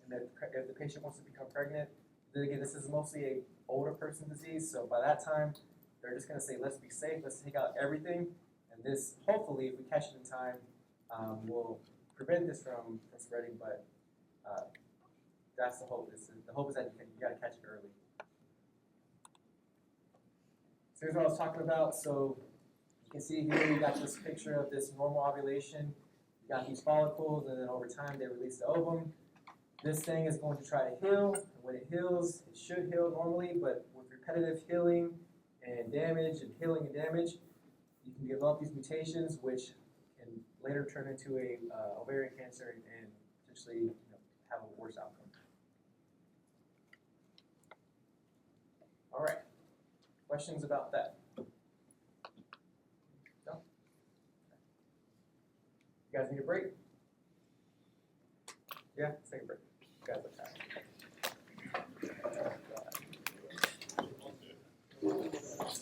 and if the patient wants to become pregnant. Then again, this is mostly a older person disease, so by that time, they're just gonna say, let's be safe, let's take out everything, and this, hopefully, if we catch it in time, will prevent this from spreading, but that's the hope. The hope is that you gotta catch it early. So here's what I was talking about. So you can see here, you got this picture of this normal ovulation. You got these follicles, and then over time, they release the ovum. This thing is going to try to heal, and when it heals, it should heal normally, but with repetitive healing and damage and healing and damage, you can develop these mutations, which can later turn into a ovarian cancer and potentially have a worse outcome. All right, questions about that? No? You guys need a break? Yeah, let's take a break. You guys are tired.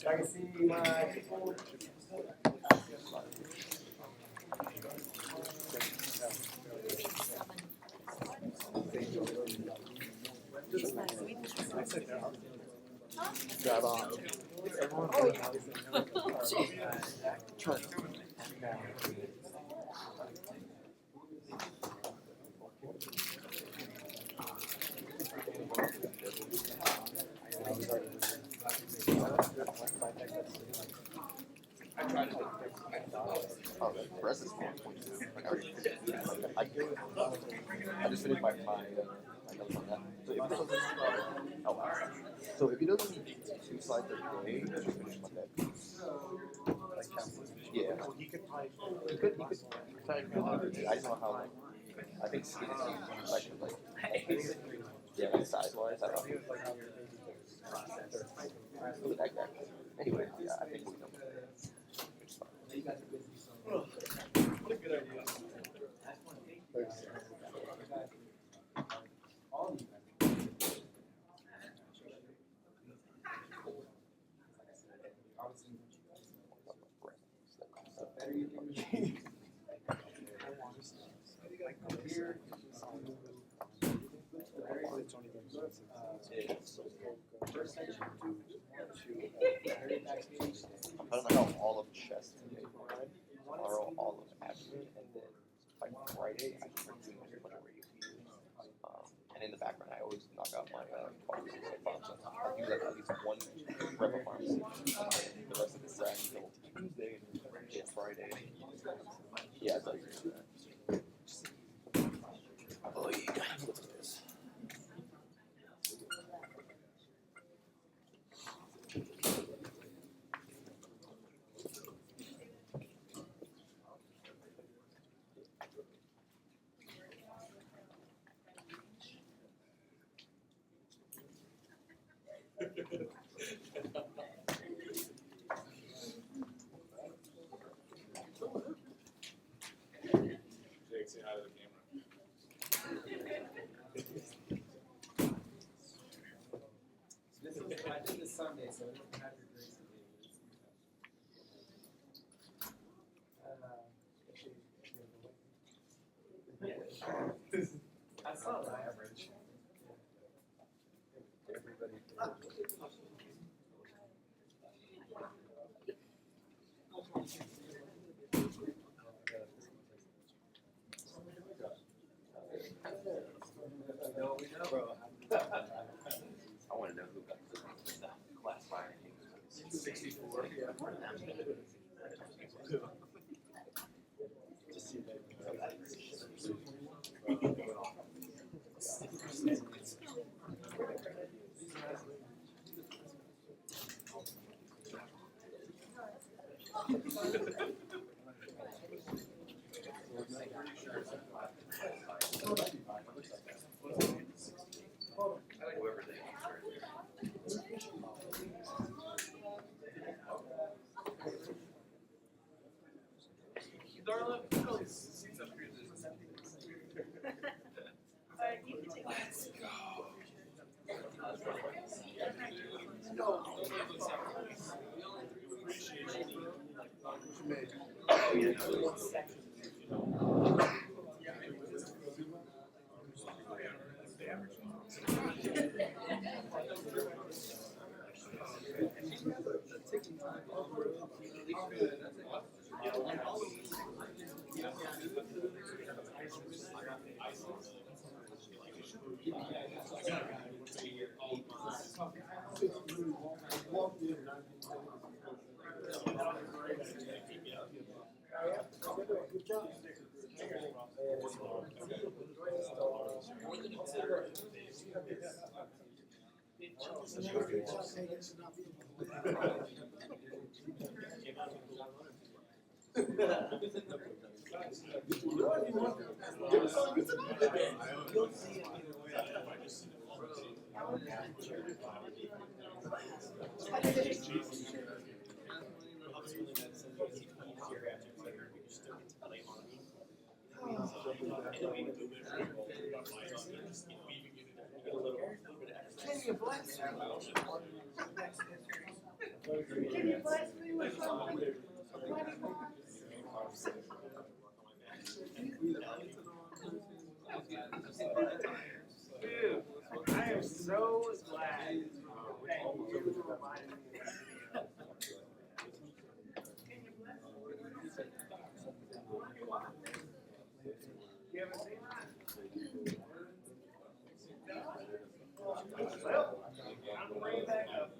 I can see my people. Grab on. Everyone try. Oh, the rest is cool. I just finished my notes on that. So if it doesn't, oh wow. So if it doesn't need 2 slides a day, just finish Monday. Yeah. He could type I just know how, I think skin is like yeah, like size-wise, I don't know. Anyway, yeah, I think we know. What a good idea. All of you guys. Better you do. Here. First section, I'm talking about all of chest today, or all of abdomen, and then by Friday, I can do much whatever you and in the background, I always knock out my pharmacy. So I use like at least one rep of pharmacy. The rest of the set until Tuesday and Friday. Yeah, so I do that. Oh, yeah. Look at this. Jake, say hi to the camera. I did this Sunday, so I don't have your grace today. I saw the average. I want to know who got the class fire. 64. Yeah. Whoever they Darla, look at all these seats up here. You can take that. Can you bless me? Dude, I am so glad that you reminded me. You haven't seen that? Well, I'm bringing back up.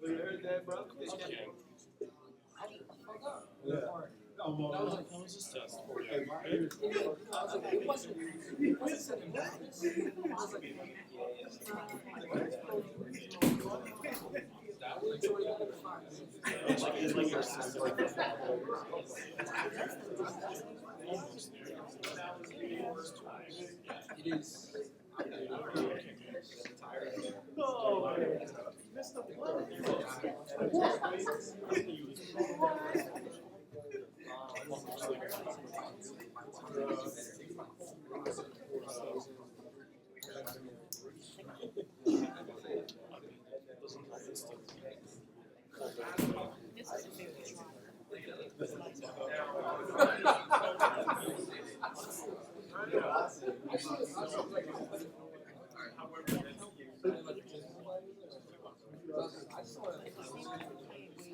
You heard that, bro? It is. Oh, missed the blood.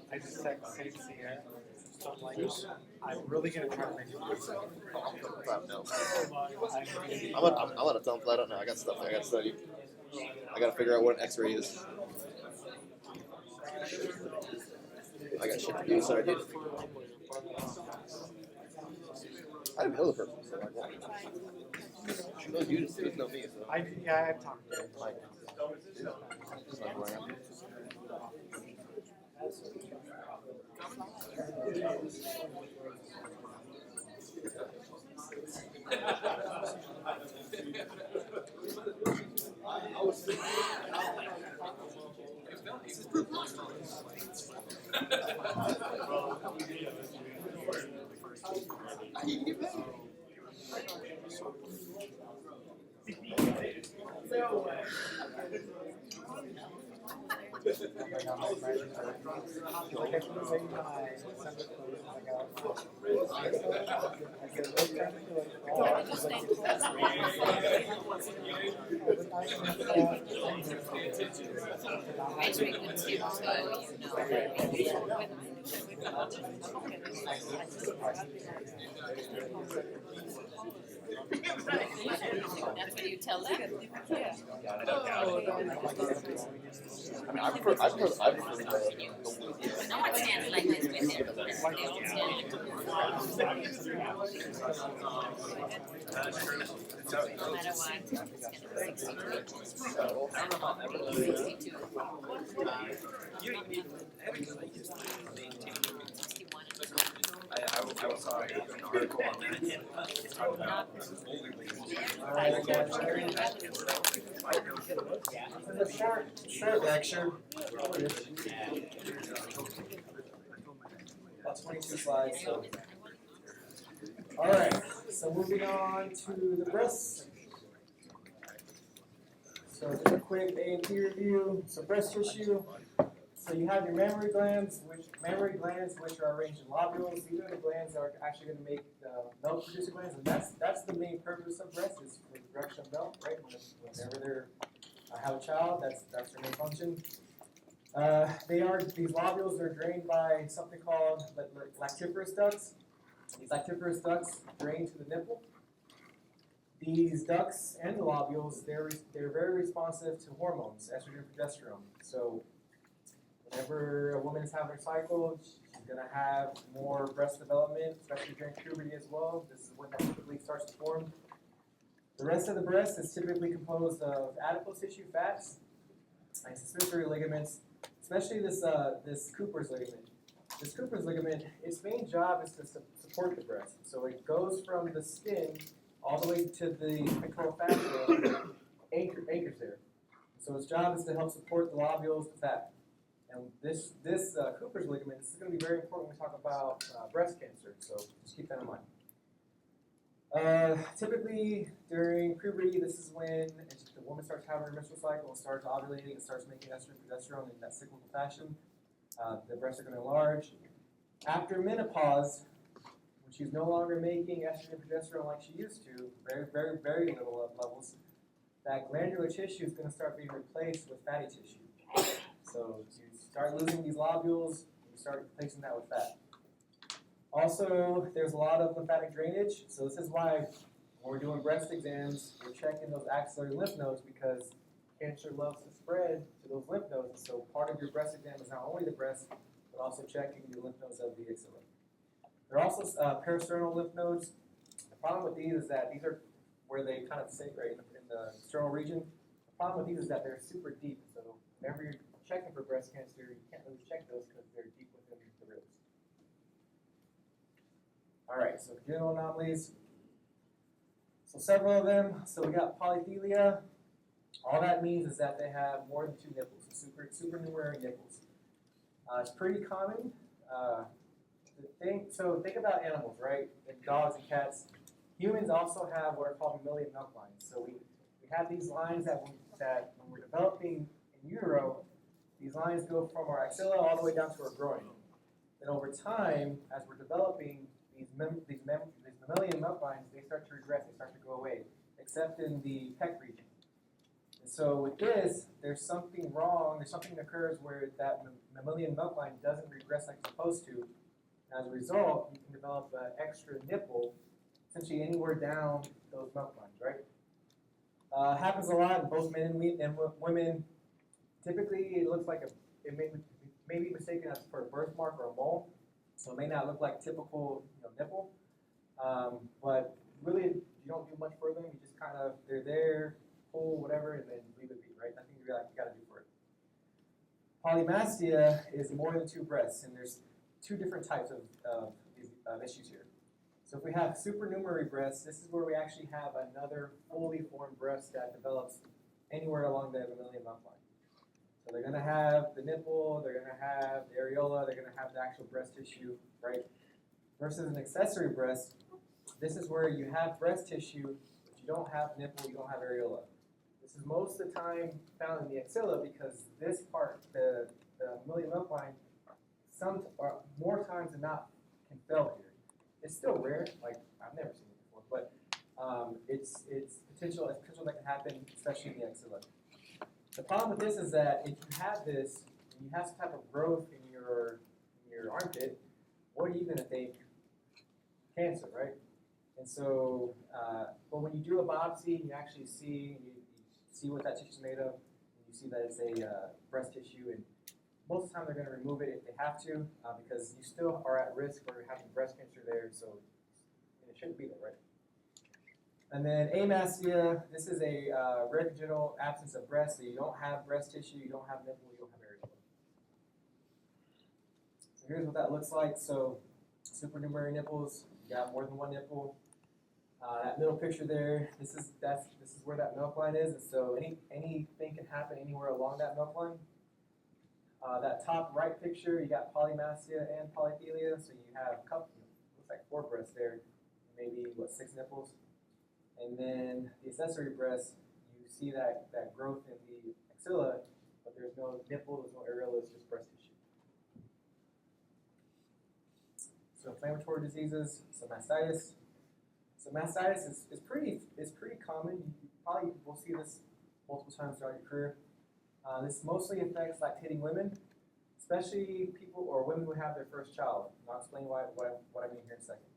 I just text Stacey here. So I'm like, I'm really gonna try to make it. No. I'm gonna tell him flat out now. I got stuff I gotta study. I gotta figure out what an X-ray is. I got shit to do, sorry, dude. I didn't know the person. She knows you, you know me, so. Yeah, I've talked to her. Like, just not who I am. No way. That's what you tell them. Yeah. I mean, I prefer the No one stands like this with him. They all stand. No matter what, it's gonna be 62. 62. I saw an article on that. It's talking about Short lecture. About 22 slides. So. All right. so moving on to the breasts. So just a quick A&P review. So breast tissue. So you have your mammary glands, which are arranged in lobules. These are the glands that are actually going to make milk-producing glands, and that's the main purpose of breast, is for the production of milk, right? Whenever they're have a child, that's their main function. These lobules are drained by something called lactiferous ducts. These lactiferous ducts drain to the nipple. These ducts and the lobules, they're very responsive to hormones, estrogen and progesterone. So whenever a woman is having her cycle, she's going to have more breast development, especially during puberty as well. This is when that typically starts to form. The rest of the breast is typically composed of adipose tissue, fats, and accessory ligaments, especially this Cooper's ligament. This Cooper's ligament, its main job is to support the breast. So it goes from the skin all the way to the pectoral fascia, anchors there. So its job is to help support the lobules, the fat. And this Cooper's ligament, this is going to be very important when we talk about breast cancer, so just keep that in mind. Typically, during puberty, this is when the woman starts having her menstrual cycle and starts ovulating and starts making estrogen and progesterone in that cyclical fashion. The breasts are going to enlarge. After menopause, when she's no longer making estrogen and progesterone like she used to, very, very little levels, that glandular tissue is going to start being replaced with fatty tissue. So you start losing these lobules, you start replacing that with fat. Also, there's a lot of lymphatic drainage. So this is why when we're doing breast exams, we're checking those axillary lymph nodes, because cancer loves to spread to those lymph nodes. So part of your breast exam is not only the breast, but also checking the lymph nodes of the axilla. There are also parasternal lymph nodes. The problem with these is that these are where they kind of sit right in the sternal region. The problem with these is that they're super deep. So whenever you're checking for breast cancer, you can't really check those because they're deep within the ribs. All right, so congenital anomalies. So several of them. So we got polythelia. All that means is that they have more than 2 nipples, so supernumerary nipples. It's pretty common. So think about animals, right? And dogs and cats. Humans also have what are called mammalian milk lines. So we have these lines that when we're developing in utero, these lines go from our axilla all the way down to our groin. Then over time, as we're developing, these mammalian milk lines, they start to regress, they start to go away, except in the pec region. And so with this, there's something wrong, there's something that occurs where that mammalian milk line doesn't regress like it's supposed to. And as a result, you can develop an extra nipple, essentially anywhere down those milk lines, right? Happens a lot in both men and women. Typically, it looks like it may be mistaken as for a birthmark or a mole, so it may not look like typical nipple. But really, you don't do much for them. You just kind of, they're there, pull, whatever, and then leave it be, right? Nothing you got to do for it. Polymastia is more than 2 breasts, and there's 2 different types of issues here. So if we have supernumerary breasts, this is where we actually have another fully formed breast that develops anywhere along the mammalian milk line. So they're going to have the nipple, they're going to have the areola, they're going to have the actual breast tissue, right? Versus an accessory breast, this is where you have breast tissue, but you don't have nipple, you don't have areola. This is most of the time found in the axilla because this part, the mammalian milk line, more times than not can fail here. It's still rare, like I've never seen it before, but it's potential that can happen, especially in the axilla. The problem with this is that if you have this, and you have some type of growth in your armpit, what are you going to think? Cancer, right? And so, but when you do a biopsy, you actually see what that tissue is made of, and you see that it's a breast tissue, and most of the time they're going to remove it if they have to, because you still are at risk for having breast cancer there, so it shouldn't be there, right? And then amastia, this is a rare congenital absence of breast, so you don't have breast tissue, you don't have nipple, you don't have areola. So here's what that looks like. So supernumerary nipples, you got more than 1 nipple. That middle picture there, this is where that milk line is, and so anything can happen anywhere along that milk line. That top right picture, you got polymastia and polythelia, so you have looks like 4 breasts there, maybe 6 nipples. And then the accessory breast, you see that growth in the axilla, but there's no nipple, there's no areola, it's just breast tissue. So inflammatory diseases, so mastitis. So mastitis is pretty common. You probably will see this multiple times throughout your career. This mostly affects lactating women, especially people or women who have their first child. And I'll explain what I mean here in a second.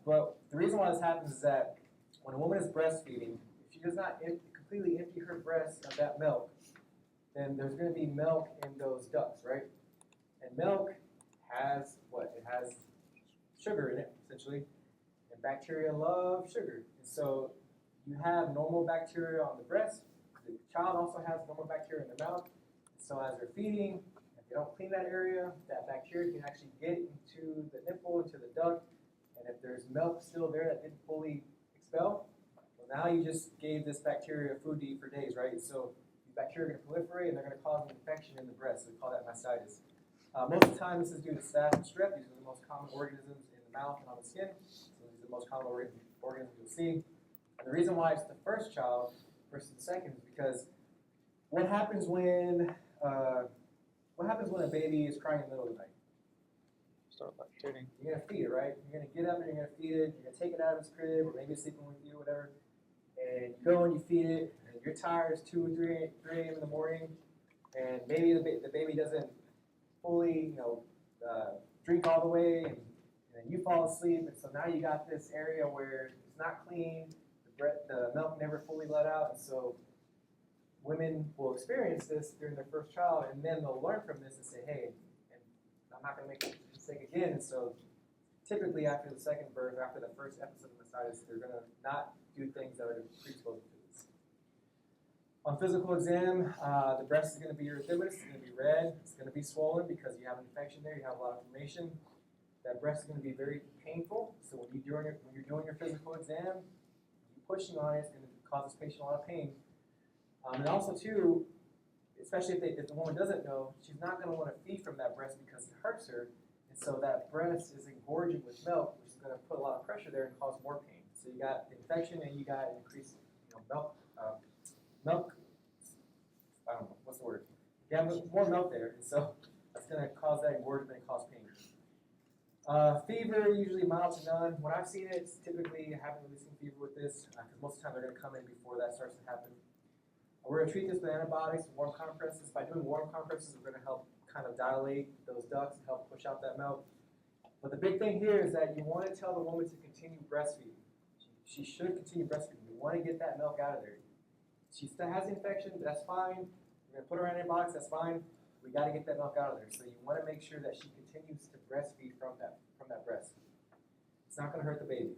But the reason why this happens is that when a woman is breastfeeding, if she does not completely empty her breast of that milk, then there's going to be milk in those ducts, right? And milk has what? It has sugar in it, essentially. And bacteria love sugar. And so you have normal bacteria on the breast. The child also has normal bacteria in their mouth. So as they're feeding, if they don't clean that area, that bacteria can actually get into the nipple, into the duct. And if there's milk still there that didn't fully expel, well, now you just gave this bacteria food to eat for days, right? So these bacteria are going to proliferate and they're going to cause an infection in the breast. So we call that mastitis. Most of the time, this is due to staph and strep. These are the most common organisms in the mouth and on the skin. So these are the most common organisms you'll see. And the reason why it's the first child versus the second is because what happens when a baby is crying in the middle of the night? Start lactating. You're gonna feed it, right? You're gonna get up and you're gonna feed it. You're gonna take it out of its crib, or maybe it's sleeping with you, whatever. And you go and you feed it, and you're tired. It's 2 or 3 a.m. in the morning, and maybe the baby doesn't fully, drink all the way, and then you fall asleep, and so now you got this area where it's not clean. The milk never fully let out, and so women will experience this during their first child, and then they'll learn from this and say, hey, and I'm not going to make this mistake again. And so typically after the second birth, after the first episode of mastitis, they're going to not do things that are predisposing to this. On physical exam, the breast is going to be erythematous, it's going to be red, it's going to be swollen because you have an infection there, you have a lot of inflammation. That breast is going to be very painful, so when you're doing your physical exam, pushing on it is going to cause this patient a lot of pain. And also too, especially if the woman doesn't know, she's not going to want to feed from that breast because it hurts her. And so that breast is engorging with milk, which is going to put a lot of pressure there and cause more pain. So you got infection and you got increased milk, I don't know, what's the word? You have more milk there, and so that's going to cause that engorgement and cause pain. Fever, usually mild to none. When I've seen it, it's typically I haven't really seen fever with this, because most of the time they're going to come in before that starts to happen. We're going to treat this with antibiotics and warm compresses. By doing warm compresses, we're going to help kind of dilate those ducts and help push out that milk. But the big thing here is that you want to tell the woman to continue breastfeeding. She should continue breastfeeding. We want to get that milk out of there. She still has the infection, that's fine. We're going to put her on antibiotics, that's fine. We got to get that milk out of there. So you want to make sure that she continues to breastfeed from that breast. It's not going to hurt the baby.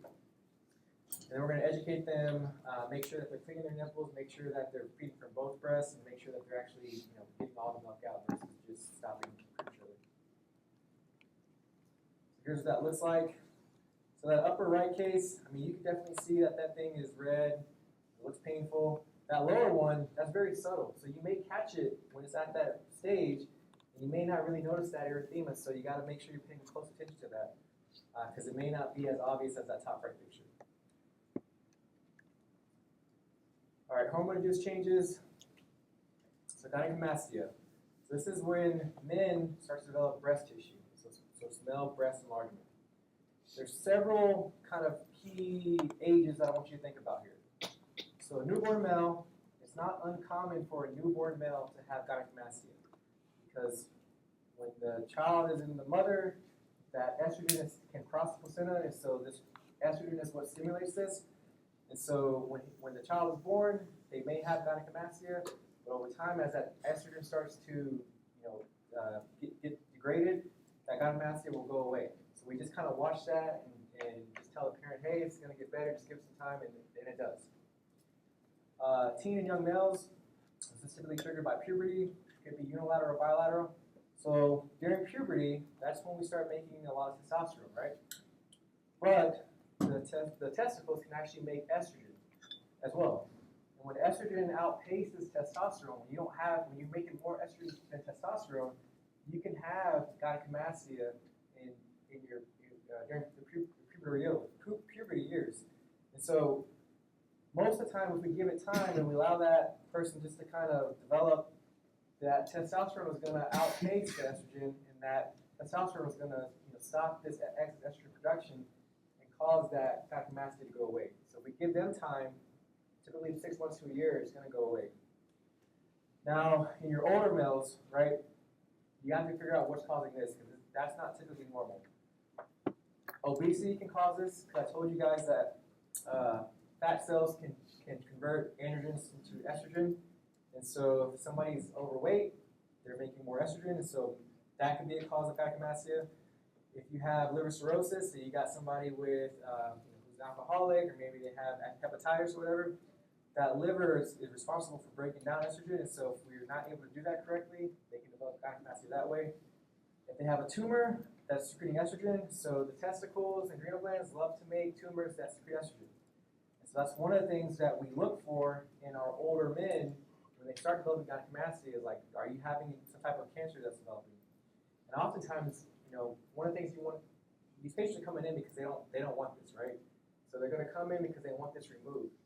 And then we're going to educate them, make sure that they're cleaning their nipples, make sure that they're feeding from both breasts, and make sure that they're actually getting all the milk out versus just stopping prematurely. So here's what that looks like. So that upper right case, you can definitely see that thing is red. It looks painful. That lower one, that's very subtle. So you may catch it when it's at that stage, and you may not really notice that erythema, so you got to make sure you're paying close attention to that, because it may not be as obvious as that top right picture. All right, hormone-induced changes. So gynecomastia. So this is when men start to develop breast tissue, so smell breast enlargement. There's several kind of key ages that I want you to think about here. So a newborn male, it's not uncommon for a newborn male to have gynecomastia, because when the child is in the mother, that estrogen can cross the placenta, and so this estrogen is what stimulates this. And so when the child is born, they may have gynecomastia, but over time, as that estrogen starts to get degraded, that gynecomastia will go away. So we just kind of watch that and just tell the parent, hey, it's going to get better, just give it some time, and it does. Teen and young males, this is typically triggered by puberty. It could be unilateral or bilateral. So during puberty, that's when we start making a lot of testosterone, right? But the testicles can actually make estrogen as well. And when estrogen outpaces testosterone, when you're making more estrogen than testosterone, you can have gynecomastia during the puberty years. And so most of the time, if we give it time and we allow that person just to kind of develop, that testosterone is going to outpace the estrogen, and that testosterone is going to stop this excess estrogen production and cause that gynecomastia to go away. So if we give them time, typically 6 months to a year, it's going to go away. Now, in your older males, right, you have to figure out what's causing this, because that's not typically normal. Obesity can cause this, because I told you guys that fat cells can convert androgens into estrogen. And so if somebody's overweight, they're making more estrogen, and so that could be a cause of gynecomastia. If you have liver cirrhosis, so you got somebody with who's an alcoholic, or maybe they have hepatitis or whatever, that liver is responsible for breaking down estrogen, and so if we're not able to do that correctly, they can develop gynecomastia that way. If they have a tumor that's secreting estrogen, so the testicles and adrenal glands love to make tumors that secrete estrogen. And so that's one of the things that we look for in our older men when they start developing gynecomastia, is like, are you having some type of cancer that's developing? And oftentimes, one of the things you want, these patients are coming in because they don't want this, right? So they're going to come in because they want this removed.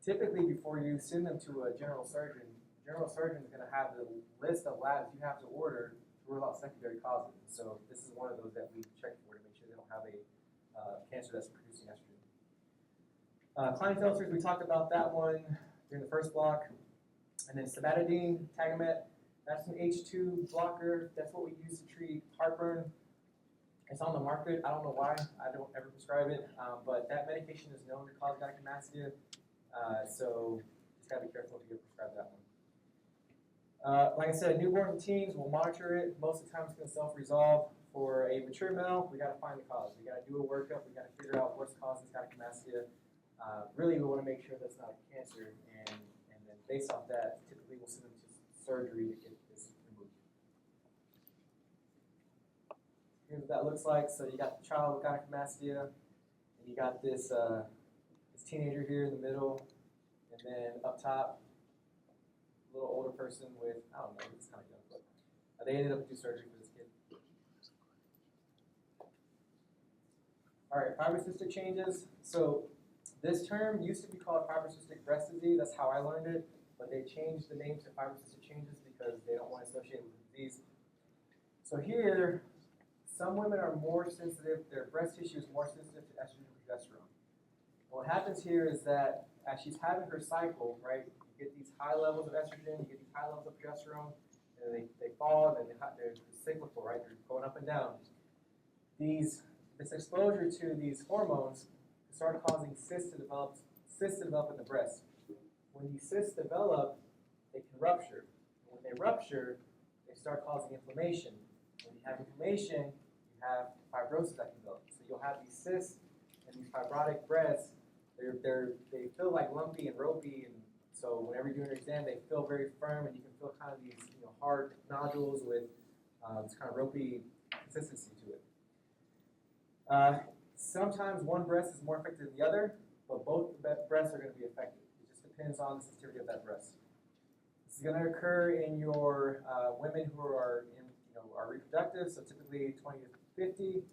Typically, before you send them to a general surgeon is going to have the list of labs you have to order to rule out secondary causes. So this is one of those that we check for to make sure they don't have a cancer that's producing estrogen. Klinefelters, we talked about that one during the first block. And then cimetidine, Tagamet, that's an H2 blocker. That's what we use to treat heartburn. It's on the market. I don't know why. I don't ever prescribe it. But that medication is known to cause gynecomastia. So just gotta be careful if you prescribe that one. Like I said, newborns and teens, we'll monitor it. Most of the time it's gonna self-resolve. For a mature male, we gotta find the cause. We gotta do a workup. We gotta figure out what's causing gynecomastia. Really, we wanna make sure that's not a cancer. And then based off that, typically we'll send them to surgery to get this removed. Here's what that looks like. So you got the child with gynecomastia, and you got this teenager here in the middle, and then up top, a little older person with, I don't know, it's kind of young, but they ended up doing surgery for this kid. All right, fibrocystic changes. So this term used to be called fibrocystic breast disease. That's how I learned it, but they changed the name to fibrocystic changes because they don't want to associate it with the disease. So here, some women are more sensitive, their breast tissue is more sensitive to estrogen and progesterone. What happens here is that as she's having her cycle, right, you get these high levels of estrogen, you get these high levels of progesterone, and they fall, and they're cyclical, right? They're going up and down. This exposure to these hormones start causing cysts to develop in the breast. When these cysts develop, they can rupture. And when they rupture, they start causing inflammation. When you have inflammation, you have fibrosis that can develop. So you'll have these cysts and these fibrotic breasts. They feel like lumpy and ropey, and so whenever you're doing your exam, they feel very firm, and you can feel kind of these hard nodules with this kind of ropey consistency to it. Sometimes one breast is more affected than the other, but both breasts are going to be affected. It just depends on the sensitivity of that breast. This is going to occur in your women who are are reproductive, so typically 20 to 50.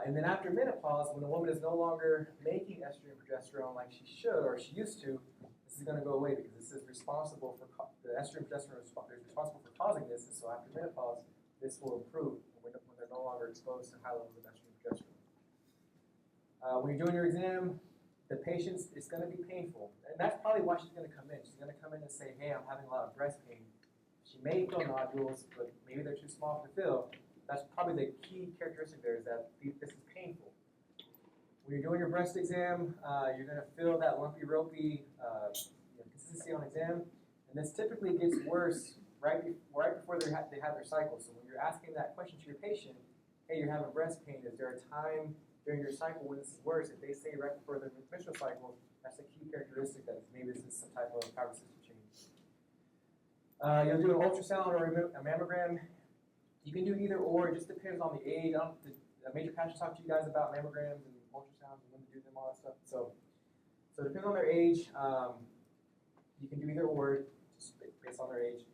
And then after menopause, when a woman is no longer making estrogen and progesterone like she should or she used to, this is going to go away because this is responsible for the estrogen and progesterone is responsible for causing this. And so after menopause, this will improve when they're no longer exposed to high levels of estrogen and progesterone. When you're doing your exam, the patient is going to be painful, and that's probably why she's going to come in. She's going to come in and say, "Hey, I'm having a lot of breast pain." She may feel nodules, but maybe they're too small to feel. That's probably the key characteristic there, is that this is painful. When you're doing your breast exam, you're going to feel that lumpy, ropey consistency on exam, and this typically gets worse right before they have their cycle. So when you're asking that question to your patient, "Hey, you're having breast pain. Is there a time during your cycle when this is worse?" If they say right before their menstrual cycle, that's a key characteristic that maybe this is some type of fibrocystic change. You'll do an ultrasound or a mammogram. You can do either or. It just depends on the age. The major pastor talked to you guys about mammograms and ultrasounds and when to do them, all that stuff. So it depends on their age. You can do either or, just based on their age.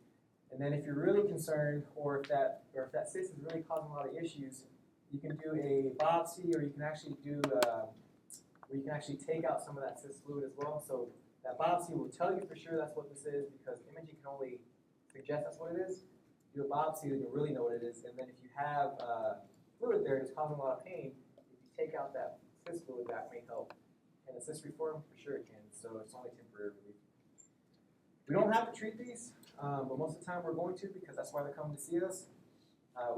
And then if you're really concerned, or if that cyst is really causing a lot of issues, You can do a biopsy, or you can actually do, where you can actually take out some of that cyst fluid as well. So that biopsy will tell you for sure that's what this is, because imaging can only suggest that's what it is. Do a biopsy, then you'll really know what it is. And then if you have fluid there that's causing a lot of pain, if you take out that cyst fluid, that may help. Can the cyst reform? For sure it can. So it's only temporary relief. We don't have to treat these, but most of the time we're going to, because that's why they're coming to see us.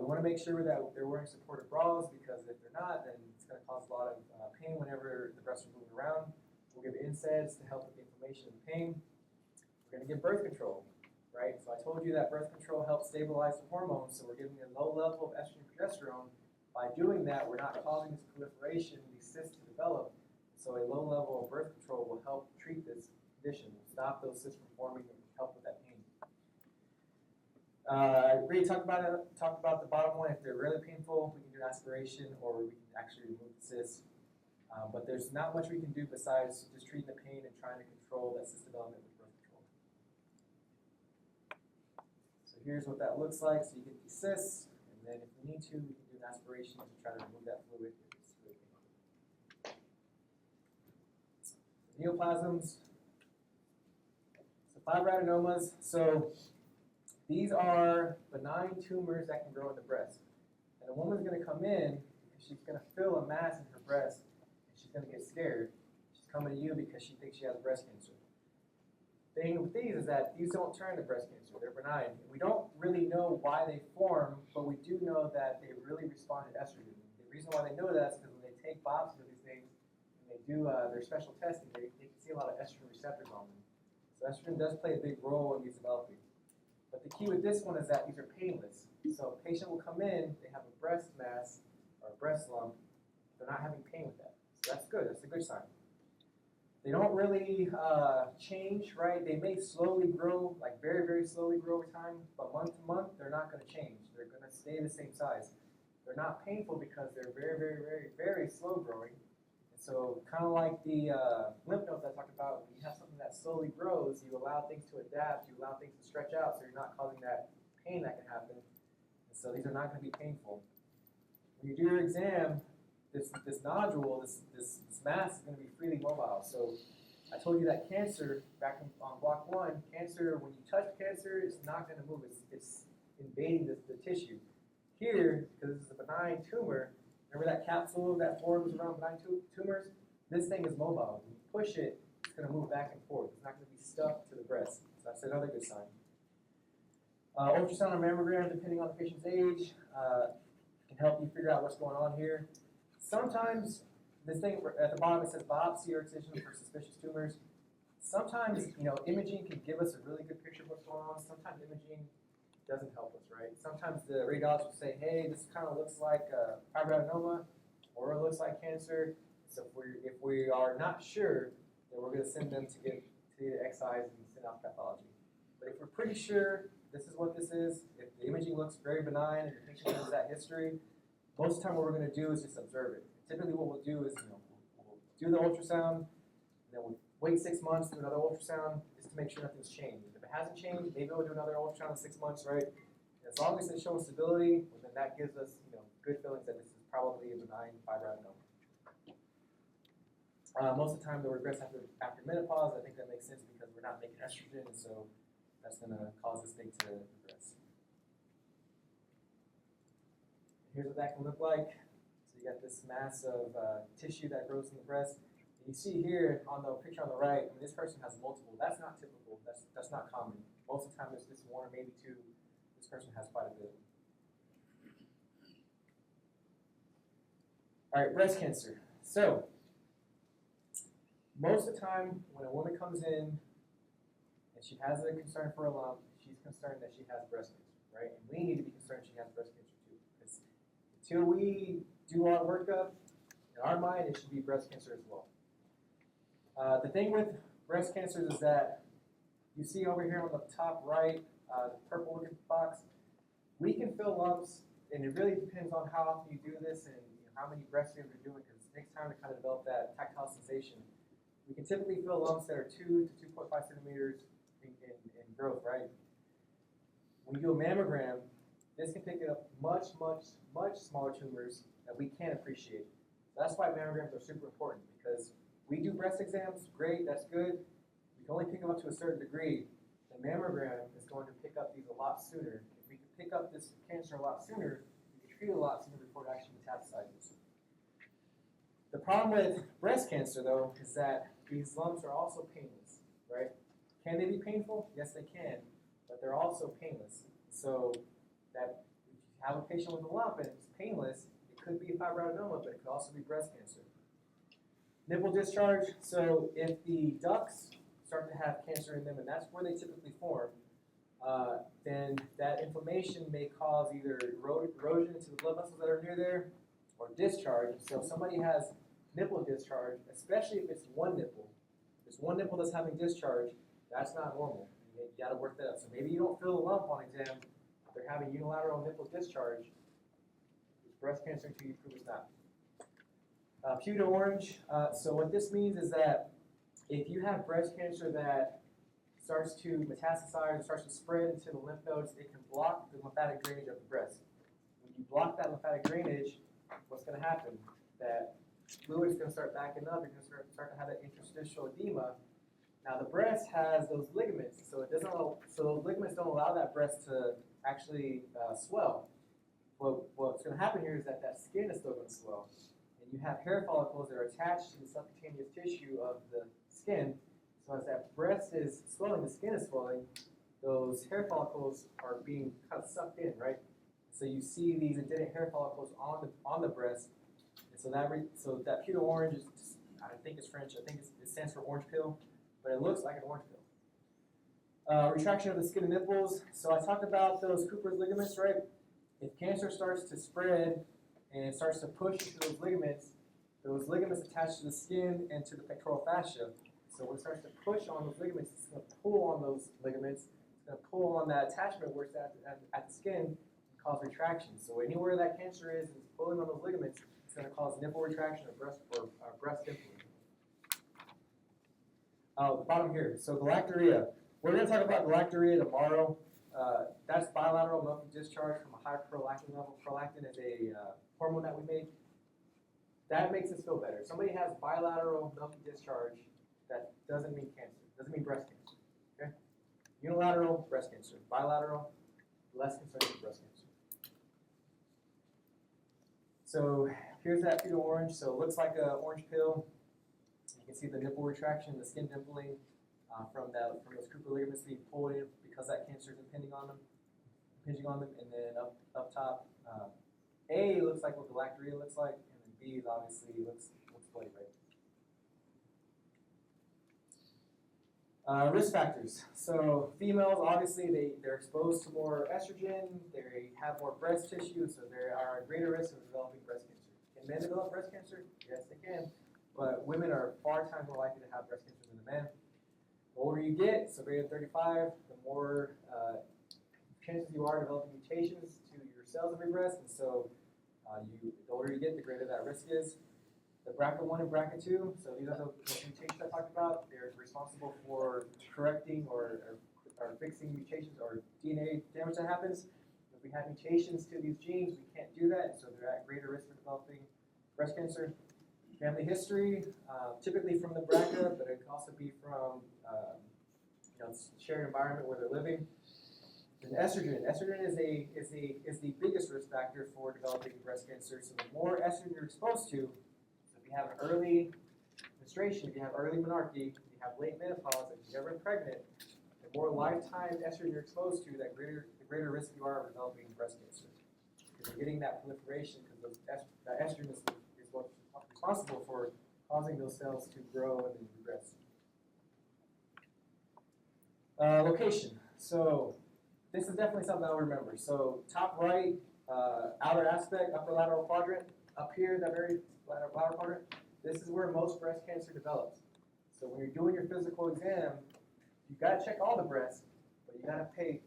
We want to make sure that they're wearing supportive bras, because if they're not, then it's going to cause a lot of pain whenever the breasts are moving around. We'll give NSAIDs to help with the inflammation and pain. We're going to give birth control, right? So I told you that birth control helps stabilize the hormones, so we're giving a low level of estrogen and progesterone. By doing that, we're not causing this proliferation, these cysts to develop. So a low level of birth control will help treat this condition, stop those cysts from forming, and help with that pain. I already talked about the bottom one. If they're really painful, we can do aspiration, or we can actually remove the cyst. But there's not much we can do besides just treating the pain and trying to control that cyst development with birth control. So here's what that looks like. So you get these cysts, and then if we need to, we can do an aspiration to try to remove that fluid if it's really painful. Neoplasms. So fibroadenomas. So these are benign tumors that can grow in the breast. And a woman's going to come in because she's going to feel a mass in her breast, and she's going to get scared. She's coming to you because she thinks she has breast cancer. The thing with these is that these don't turn to breast cancer. They're benign. We don't really know why they form, but we do know that they really respond to estrogen. The reason why they know that is because when they take biopsies of these things, and they do their special testing, they can see a lot of estrogen receptors on them. So estrogen does play a big role in these developing. But the key with this one is that these are painless. So a patient will come in, they have a breast mass or a breast lump, they're not having pain with that. So that's good, that's a good sign. They don't really change, right? They may slowly grow, like very, very slowly grow over time, but month to month, they're not going to change. They're going to stay the same size. They're not painful because they're very, very, very, very slow growing. And so kind of like the lymph nodes I talked about, when you have something that slowly grows, you allow things to adapt, you allow things to stretch out, so you're not causing that pain that can happen. And so these are not going to be painful. When you do your exam, this nodule, this mass is going to be freely mobile. So I told you that cancer, back on block 1, cancer, when you touch cancer, it's not going to move. It's invading the tissue. Here, because this is a benign tumor, remember that capsule that forms around benign tumors? This thing is mobile. When you push it, it's going to move back and forth. It's not going to be stuck to the breast. So that's another good sign. Ultrasound or mammogram, depending on the patient's age, can help you figure out what's going on here. Sometimes, this thing at the bottom it says biopsy or excision for suspicious tumors. Sometimes, imaging can give us a really good picture of what's going on. Sometimes imaging doesn't help us, right? Sometimes the radiologist will say, hey, this kind of looks like fibroadenoma, or it looks like cancer. So if we are not sure, then we're going to send them to get excised and send out pathology. But if we're pretty sure this is what this is, if the imaging looks very benign and your patient has that history, most of the time what we're going to do is just observe it. Typically what we'll do is we'll do the ultrasound, and then we'll wait 6 months, do another ultrasound, just to make sure nothing's changed. If it hasn't changed, maybe we'll do another ultrasound in 6 months, right? And as long as it's showing stability, well, then that gives us good feelings that this is probably a benign fibroadenoma. Most of the time they'll regress after menopause. I think that makes sense because we're not making estrogen, and so that's going to cause this thing to regress. Here's what that can look like. So you got this mass of tissue that grows in the breast. And you see here on the picture on the right, this person has multiple. That's not typical. That's not common. Most of the time it's just 1 or maybe 2. This person has quite a bit. All right, breast cancer. So most of the time when a woman comes in and she has a concern for a lump, she's concerned that she has breast cancer, right? And we need to be concerned she has breast cancer too. Because until we do our workup, in our mind, it should be breast cancer as well. The thing with breast cancers is that you see over here on the top right, the purple looking box, we can feel lumps, and it really depends on how often you do this and how many breast scans you're doing, because it takes time to kind of develop that tactile sensation. We can typically feel lumps that are 2 to 2.5 centimeters in growth, right? When you do a mammogram, this can pick up much, much, much smaller tumors that we can't appreciate. That's why mammograms are super important, because we do breast exams, great, that's good. We can only pick them up to a certain degree. The mammogram is going to pick up these a lot sooner. If we can pick up this cancer a lot sooner, we can treat it a lot sooner before it actually metastasizes. The problem with breast cancer, though, is that these lumps are also painless, right? Can they be painful? Yes, they can, but they're also painless. So that if you have a patient with a lump and it's painless, it could be fibroadenoma, but it could also be breast cancer. Nipple discharge, so if the ducts start to have cancer in them, and that's where they typically form, then that inflammation may cause either erosion into the blood vessels that are near there, or discharge. So if somebody has nipple discharge, especially if it's one nipple, if it's one nipple that's having discharge, that's not normal. You gotta work that out. So maybe you don't feel a lump on exam, but they're having unilateral nipple discharge. It's breast cancer until you prove it's not. Pew to orange, so what this means is that if you have breast cancer that starts to metastasize, starts to spread into the lymph nodes, it can block the lymphatic drainage of the breast. When you block that lymphatic drainage, what's going to happen? That fluid is going to start backing up. You're going to start to have that interstitial edema. Now the breast has those ligaments, so it doesn't. So those ligaments don't allow that breast to actually swell. What's going to happen here is that that skin is still going to swell, and you have hair follicles that are attached to the subcutaneous tissue of the skin. So as that breast is swelling, the skin is swelling, those hair follicles are being kind of sucked in, right? So you see these indented hair follicles on the breast, and so that pew to orange is, I think it's French. I think it stands for orange peel, but it looks like an orange peel. Retraction of the skin and nipples. So I talked about those Cooper's ligaments, right? If cancer starts to spread and starts to push into those ligaments attach to the skin and to the pectoral fascia. So when it starts to push on those ligaments, it's going to pull on those ligaments. It's going to pull on that attachment where it's at the skin and cause retraction. So anywhere that cancer is and it's pulling on those ligaments, it's going to cause nipple retraction or breast dimpling. The bottom here. So galactorrhea. We're going to talk about galactorrhea tomorrow. That's bilateral milky discharge from a high prolactin level. Prolactin is a hormone that we make. That makes us feel better. Somebody has bilateral milky discharge, that doesn't mean cancer. Doesn't mean breast cancer. Okay? Unilateral, breast cancer. Bilateral, less concerned with breast cancer. So here's that pew to orange. So it looks like an orange peel. You can see the nipple retraction, the skin dimpling from those Cooper ligaments being pulled in because that cancer is impinging on them. And then up top, A looks like what galactorrhea looks like, and then B obviously looks bloody, right? Risk factors. So females, obviously, they're exposed to more estrogen, they have more breast tissue, so they are at greater risk of developing breast cancer. Can men develop breast cancer? Yes, they can. But women are 4 times more likely to have breast cancer than the men. The older you get, so greater than 35, the more chances you are developing mutations to your cells of your breast, and so the older you get, the greater that risk is. The BRCA1 and BRCA2, so these are the mutations I talked about. They're responsible for correcting or fixing mutations or DNA damage that happens. If we have mutations to these genes, we can't do that, so they're at greater risk for developing breast cancer. Family history, typically from the BRCA, but it can also be from shared environment where they're living. And estrogen. Estrogen is the biggest risk factor for developing breast cancer. So the more estrogen you're exposed to, so if you have an early menstruation, if you have early menarche, if you have late menopause, if you've ever been pregnant, the more lifetime estrogen you're exposed to, the greater risk you are of developing breast cancer. Because you're getting that proliferation because that estrogen is what's responsible for causing those cells to grow and then regress. Location. So this is definitely something I'll remember. So top right, outer aspect, upper lateral quadrant. Up here, that very lateral quadrant, this is where most breast cancer develops. So when you're doing your physical exam, you got to check all the breasts, but you got to pay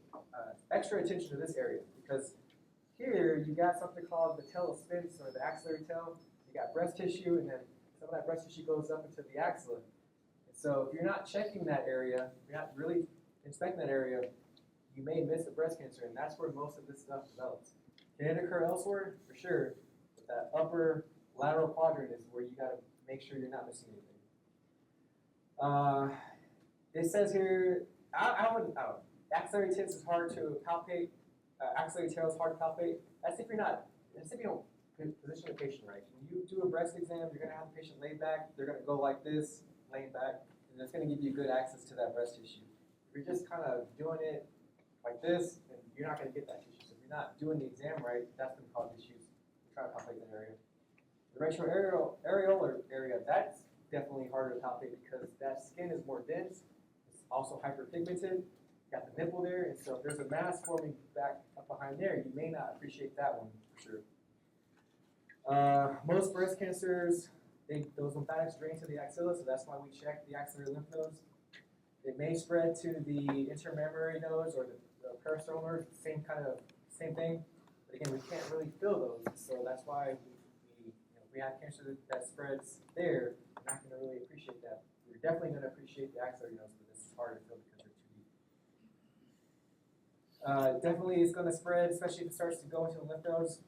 extra attention to this area because here you got something called the tail sphinx or the axillary tail. You got breast tissue, and then some of that breast tissue goes up into the axilla. And so if you're not checking that area, if you're not really inspecting that area, you may miss the breast cancer, and that's where most of this stuff develops. Can it occur elsewhere? For sure, but that upper lateral quadrant is where you gotta make sure you're not missing anything. It says here, I wouldn't, axillary tits is hard to palpate, axillary tail is hard to palpate. That's if you don't position the patient right. When you do a breast exam, you're gonna have the patient laid back, they're gonna go like this, laying back, and it's gonna give you good access to that breast tissue. If you're just kind of doing it like this, then you're not gonna get that tissue. So if you're not doing the exam right, that's gonna cause issues. Try to palpate that area. The retroareolar area, that's definitely harder to palpate because that skin is more dense. It's also hyperpigmented. You got the nipple there, and so if there's a mass forming back up behind there, you may not appreciate that one for sure. Most breast cancers, those lymphatics drain to the axilla, so that's why we check the axillary lymph nodes. It may spread to the intermammary nodes or the peristernal nerves, same thing. But again, we can't really feel those, so that's why if we have cancer that spreads there, we're not going to really appreciate that. We're definitely going to appreciate the axillary nodes, but this is harder to feel because they're too deep. Definitely it's going to spread, especially if it starts to go into the lymph nodes.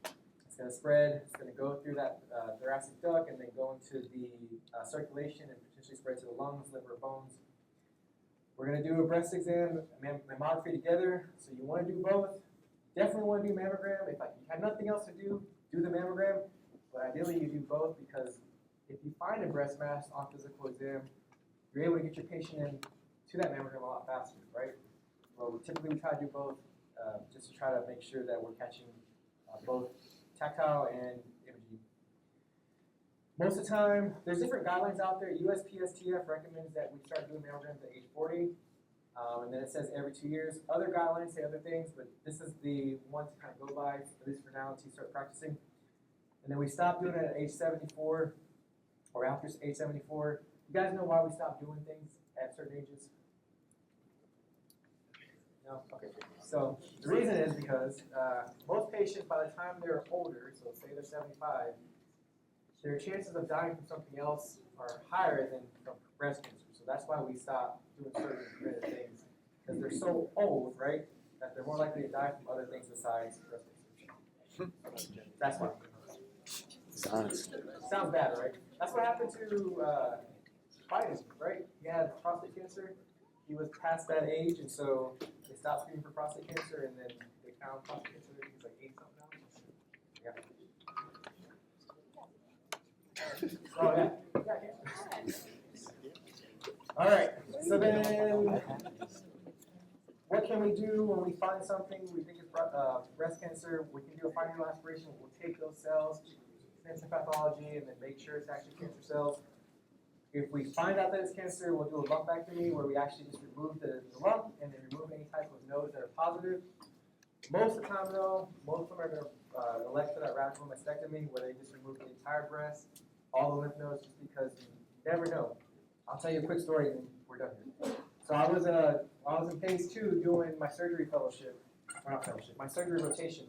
It's going to spread, it's going to go through that thoracic duct and then go into the circulation and potentially spread to the lungs, liver, bones. We're going to do a breast exam, mammography together, so you want to do both. Definitely want to do mammogram. If you have nothing else to do the mammogram. But ideally you do both because if you find a breast mass on physical exam, you're able to get your patient in to that mammogram a lot faster, right? Well, typically we try to do both just to try to make sure that we're catching both tactile and imaging. Most of the time, there's different guidelines out there. USPSTF recommends that we start doing mammograms at age 40. And then it says every 2 years. Other guidelines say other things, but this is the one to kind of go by, at least for now, until you start practicing. And then we stop doing it at age 74, or after age 74. You guys know why we stop doing things at certain ages? No? Okay. So the reason is because most patients, by the time they're older, so say they're 75, their chances of dying from something else are higher than from breast cancer. So that's why we stop doing certain things, because they're so old, right, that they're more likely to die from other things besides breast cancer. That's why. Sounds bad, right? That's what happened to Biden, right? He had prostate cancer. He was past that age, and so they stopped screening for prostate cancer, and then they found prostate cancer. He was like 80 something now. Yeah. Oh yeah. All right. So then, what can we do when we find something we think is breast cancer? We can do a fine needle aspiration. We'll take those cells, send pathology, and then make sure it's actually cancer cells. If we find out that it's cancer, we'll do a lumpectomy where we actually just remove the lump and then remove any type of nodes that are positive. Most of the time, though, most of them are going to elect for that radical mastectomy where they just remove the entire breast, all the lymph nodes, just because you never know. I'll tell you a quick story and we're done here. So I was in phase 2 doing my surgery fellowship, or not fellowship, my surgery rotation,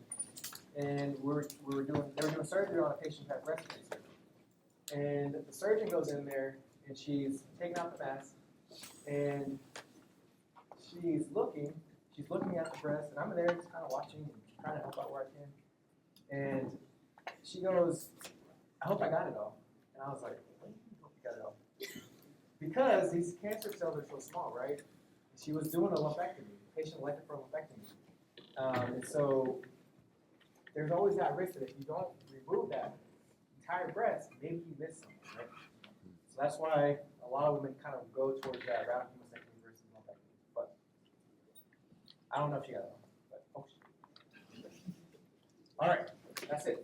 and they were doing surgery on a patient who had breast cancer. And the surgeon goes in there and she's taking out the mass, and she's looking at the breast, and I'm there just kind of watching and trying to help out where I can. And she goes, "I hope I got it all." And I was like, "What do you hope you got it all?" Because these cancer cells are so small, right? She was doing a lumpectomy. The patient elected for a lumpectomy. And so there's always that risk that if you don't remove that entire breast, maybe you miss something, right? So that's why a lot of women kind of go towards that radical mastectomy versus lumpectomy. But I don't know if she got it all. But, oh, all right, that's it.